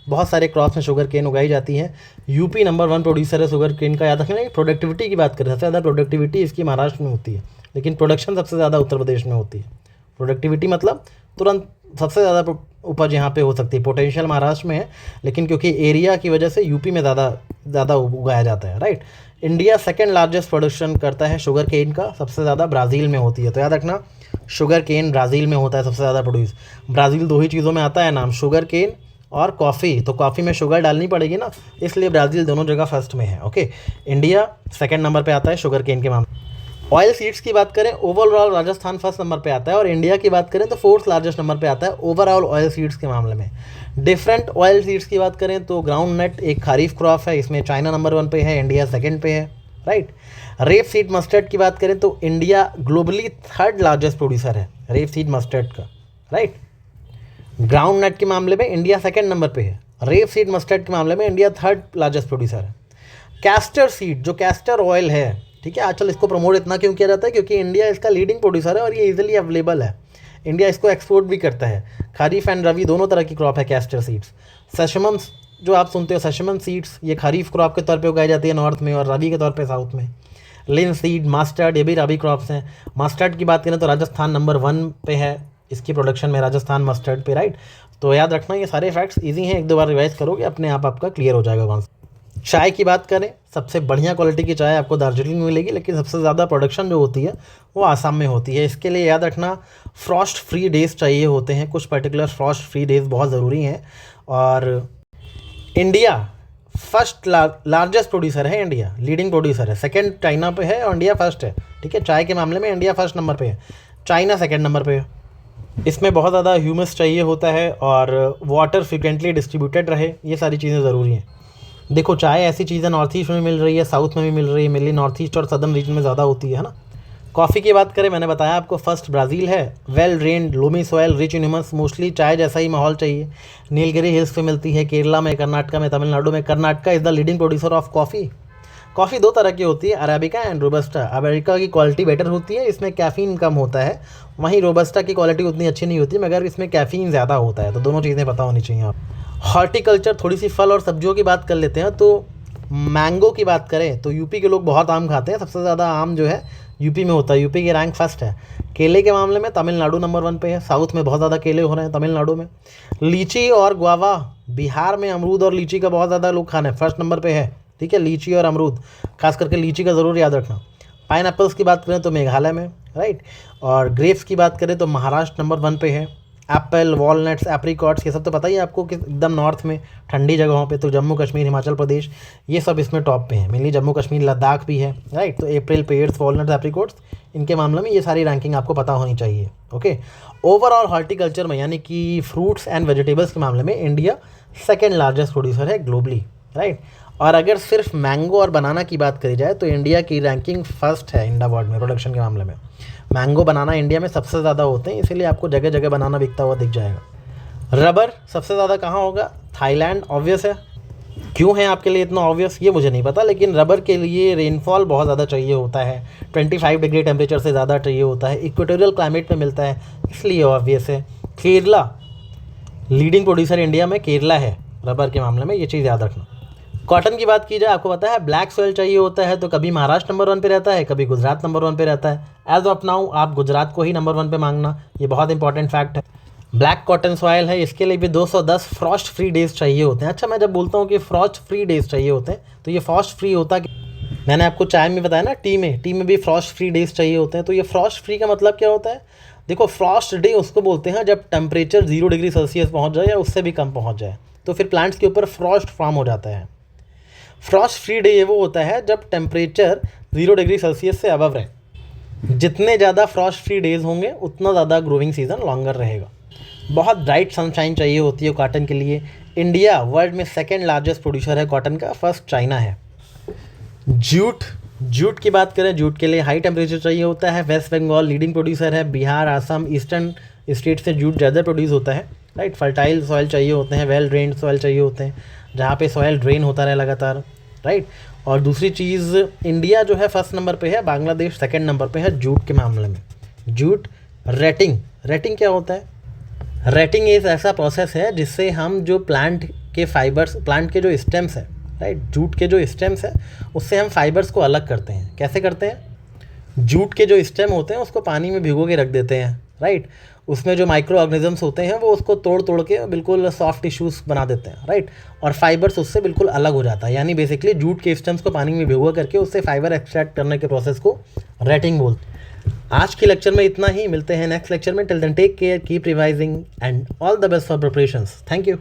बहुत सारे क्रॉप्स में शुगर केन उगाई जाती है। UP नंबर 1 प्रोड्यूसर है शुगर केन का। याद रखना है। प्रोडक्टिविटी की बात करें, सबसे ज़्यादा प्रोडक्टिविटी इसकी महाराष्ट्र में होती है, लेकिन प्रोडक्शन सबसे ज़्यादा उत्तर प्रदेश में होती है। प्रोडक्टिविटी मतलब तुरंत सबसे ज़्यादा उपज यहाँ पे हो सकती है। पोटेंशियल महाराष्ट्र में है, लेकिन क्योंकि एरिया की वजह से UP में ज़्यादा उगाया जाता है, right. India second largest production करता है शुगर केन का, सबसे ज़्यादा ब्राज़ील में होती है। तो याद रखना शुगर केन ब्राज़ील में होता है सबसे ज़्यादा प्रोड्यूस। ब्राज़ील 2 ही चीज़ों में आता है नाम, शुगर केन और कॉफ़ी। तो कॉफ़ी में शुगर डालनी पड़ेगी ना, इसलिए ब्राज़ील दोनों जगह फर्स्ट में है, ओके। इंडिया सेकेंड नंबर पर आता है शुगर केन के मामले। ऑयल सीड्स की बात करें, ओवरऑल राजस्थान फर्स्ट नंबर पे आता है, और इंडिया की बात करें तो 4th लार्जेस्ट नंबर पे आता है ओवरऑल ऑयल सीड्स के मामले में। डिफरेंट ऑयल सीड्स की बात करें तो ग्राउंड नट एक खरीफ क्रॉप है, इसमें चाइना नंबर 1 पे है, इंडिया सेकंड पे है, राइट। रेप सीड मस्टर्ड की बात करें तो India globally 3rd largest producer है रेप सीड मस्टर्ड का, राइट। ग्राउंड नट के मामले में इंडिया सेकेंड नंबर पर है, रेप सीड मस्टर्ड के मामले में इंडिया 3rd लार्जेस्ट प्रोड्यूसर है। कैस्टर सीड जो कैस्टर ऑयल है, ठीक है, आजकल इसको प्रमोट इतना क्यों किया जाता है, क्योंकि इंडिया इसका लीडिंग प्रोड्यूसर है और ये इजीली अवेलेबल है। इंडिया इसको एक्सपोर्ट भी करता है। खरीफ एंड रबी दोनों तरह की क्रॉप है कैस्टर सीड्स। सेशमम जो आप सुनते हो, सेशमम सीड्स, ये खरीफ क्रॉप के तौर पे उगाई जाती है नॉर्थ में, और रबी के तौर पे साउथ में। लिन सीड, मस्टर्ड, ये भी रबी क्रॉप्स हैं। मस्टर्ड की बात करें तो राजस्थान नंबर 1 पे है, इसकी प्रोडक्शन में राजस्थान मस्टर्ड पे, राइट। तो याद रखना ये सारे फैक्ट्स इजी हैं, एक दो बार रिवाइज करोगे अपने आप आपका क्लियर हो जाएगा कॉन्सेप्ट। चाय की बात करें, सबसे बढ़िया क्वालिटी की चाय आपको दार्जिलिंग में मिलेगी, लेकिन सबसे ज़्यादा प्रोडक्शन जो होती है वो आसाम में होती है। इसके लिए याद रखना फ्रॉस्ट फ्री डेज चाहिए होते हैं, कुछ पर्टिकुलर फ्रॉस्ट फ्री डेज बहुत ज़रूरी हैं। और इंडिया फर्स्ट लार्जेस्ट प्रोड्यूसर है, इंडिया लीडिंग प्रोड्यूसर है, सेकंड चाइना पे है और इंडिया फर्स्ट है, ठीक है। चाय के मामले में इंडिया फर्स्ट नंबर पे है, चाइना सेकंड नंबर पे है। इसमें बहुत ज़्यादा ह्यूमस चाहिए होता है और वाटर फ्रिक्वेंटली डिस्ट्रीब्यूटेड रहे, ये सारी चीज़ें ज़रूरी हैं। देखो चाय ऐसी चीज़ है नॉर्थ ईस्ट में मिल रही है, साउथ में भी मिल रही है, मेनली नॉर्थ ईस्ट और सदर्न रीजन में ज़्यादा होती है ना। कॉफ़ी की बात करें, मैंने बताया आपको फर्स्ट ब्राज़ील है, well drained loamy soil rich in humus, mostly चाय जैसा ही माहौल चाहिए। नीलगिरी हिल्स पे मिलती है, केरला में, कर्नाटका में, तमिलनाडु में। Karnataka is the leading producer of coffee. Coffee दो तरह की होती है, अरेबिका एंड रोबस्टा। अरेबिका की क्वालिटी बेटर होती है, इसमें कैफ़ीन कम होता है, वहीं रोबस्टा की क्वालिटी उतनी अच्छी नहीं होती मगर इसमें कैफ़ीन ज़्यादा होता है। तो दोनों चीज़ें पता होनी चाहिए आप। हॉर्टिकल्चर, थोड़ी सी फल और सब्जियों की बात कर लेते हैं। तो मैंगो की बात करें तो यूपी के लोग बहुत आम खाते हैं, सबसे ज़्यादा आम जो है यूपी में होता है, यूपी की रैंक फर्स्ट है। केले के मामले में तमिलनाडु नंबर 1 पे है, साउथ में बहुत ज़्यादा केले हो रहे हैं तमिलनाडु में। लीची और गुआवा, बिहार में अमरूद और लीची का बहुत ज़्यादा लोग खाना है, फर्स्ट नंबर पे है, ठीक है। लीची और अमरूद, खास करके लीची का ज़रूर याद रखना। पाइन एप्पल्स की बात करें तो मेघालय में, राइट। और ग्रेप्स की बात करें तो महाराष्ट्र नंबर 1 पे है। एप्पल, वॉलनट्स, एप्रिकॉट्स, ये सब तो पता ही है आपको कि एकदम नॉर्थ में ठंडी जगहों पे, तो जम्मू कश्मीर, हिमाचल प्रदेश, ये सब इसमें टॉप पे हैं। मेनली जम्मू कश्मीर, लद्दाख भी है, राइट। तो एप्रिल, पेयर्स, वॉलनट्स, एप्रिकॉट्स, इनके मामले में ये सारी रैंकिंग आपको पता होनी चाहिए, ओके। ओवरऑल हॉर्टिकल्चर में यानी कि फ्रूट्स एंड वेजिटेबल्स के मामले में इंडिया सेकेंड लार्जेस्ट प्रोड्यूसर है ग्लोबली, राइट। और अगर सिर्फ मैंगो और बनाना की बात करी जाए तो इंडिया की रैंकिंग फर्स्ट है इंडिया वर्ल्ड में प्रोडक्शन के मामले में। मैंगो बनाना इंडिया में सबसे ज़्यादा होते हैं, इसीलिए आपको जगह जगह बनाना बिकता हुआ दिख जाएगा। रबर सबसे ज़्यादा कहाँ होगा? थाईलैंड, ऑब्वियस है। क्यों है आपके लिए इतना ऑब्वियस ये मुझे नहीं पता, लेकिन रबर के लिए रेनफॉल बहुत ज़्यादा चाहिए होता है, 25 डिग्री टेम्परेचर से ज़्यादा चाहिए होता है, इक्वेटोरियल क्लाइमेट में मिलता है, इसलिए ऑब्वियस है। केरला लीडिंग प्रोड्यूसर इंडिया में केरला है रबर के मामले में, ये चीज़ याद रखना। कॉटन की बात की जाए, आपको पता है ब्लैक सॉइल चाहिए होता है, तो कभी महाराष्ट्र नंबर 1 पे रहता है, कभी गुजरात नंबर 1 पे रहता है। एज ऑफ नाउ आप गुजरात को ही नंबर 1 पे मांगना, ये बहुत इंपॉर्टेंट फैक्ट है। ब्लैक कॉटन सॉइल है, इसके लिए भी 210 फ्रॉस्ट फ्री डेज चाहिए होते हैं। अच्छा, मैं जब बोलता हूँ कि फ्रॉस्ट फ्री डेज चाहिए होते हैं तो ये फ्रॉस्ट फ्री होता कि मैंने आपको चाय में बताया ना, टी में भी फ्रॉस्ट फ्री डेज चाहिए होते हैं। तो ये फ्रॉस्ट फ्री का मतलब क्या होता है? देखो, फ्रॉस्ट डे उसको बोलते हैं जब टेम्परेचर 0 डिग्री सेल्सियस पहुँच जाए या उससे भी कम पहुँच जाए, तो फिर प्लांट्स के ऊपर फ्रॉस्ट फॉर्म हो जाता है। फ्रॉस्ट फ्री डे ये वो होता है जब टेम्परेचर 0 डिग्री सेल्सियस से अबव रहे। जितने ज़्यादा फ्रॉस्ट फ्री डेज होंगे उतना ज़्यादा ग्रोइंग सीजन लॉन्गर रहेगा। बहुत ब्राइट सनशाइन चाहिए होती है कॉटन के लिए। इंडिया वर्ल्ड में सेकेंड लार्जेस्ट प्रोड्यूसर है कॉटन का, फर्स्ट चाइना है। जूट की बात करें, जूट के लिए हाई टेम्परेचर चाहिए होता है। वेस्ट बंगाल लीडिंग प्रोड्यूसर है, बिहार, आसाम, ईस्टर्न स्टेट से जूट ज़्यादा प्रोड्यूस होता है, राइट। फर्टाइल सॉइल चाहिए होते हैं, वेल ड्रेन्ड सॉइल चाहिए होते हैं, जहाँ पे सॉइल ड्रेन होता रहे लगातार, राइट। और दूसरी चीज़, इंडिया जो है फर्स्ट नंबर पे है, बांग्लादेश सेकंड नंबर पे है जूट के मामले में। जूट रेटिंग क्या होता है? रेटिंग एक ऐसा प्रोसेस है जिससे हम जो प्लांट के फाइबर्स, प्लांट के जो स्टेम्स है, राइट, जूट के जो स्टेम्स है उससे हम फाइबर्स को अलग करते हैं। कैसे करते हैं? जूट के जो स्टेम होते हैं उसको पानी में भिगो के रख देते हैं, राइट। उसमें जो माइक्रो ऑर्गेनिजम्स होते हैं वो उसको तोड़ के बिल्कुल सॉफ्ट टिश्यूज़ बना देते हैं, राइट। और फाइबर्स उससे बिल्कुल अलग हो जाता है, यानी बेसिकली जूट के स्टेम्स को पानी में भिगो करके उससे फाइबर एक्सट्रैक्ट करने के प्रोसेस को रेटिंग बोलते हैं। आज के लेक्चर में इतना ही, मिलते हैं नेक्स्ट लेक्चर में। Till then take care, keep revising and all the best for preparations. Thank you.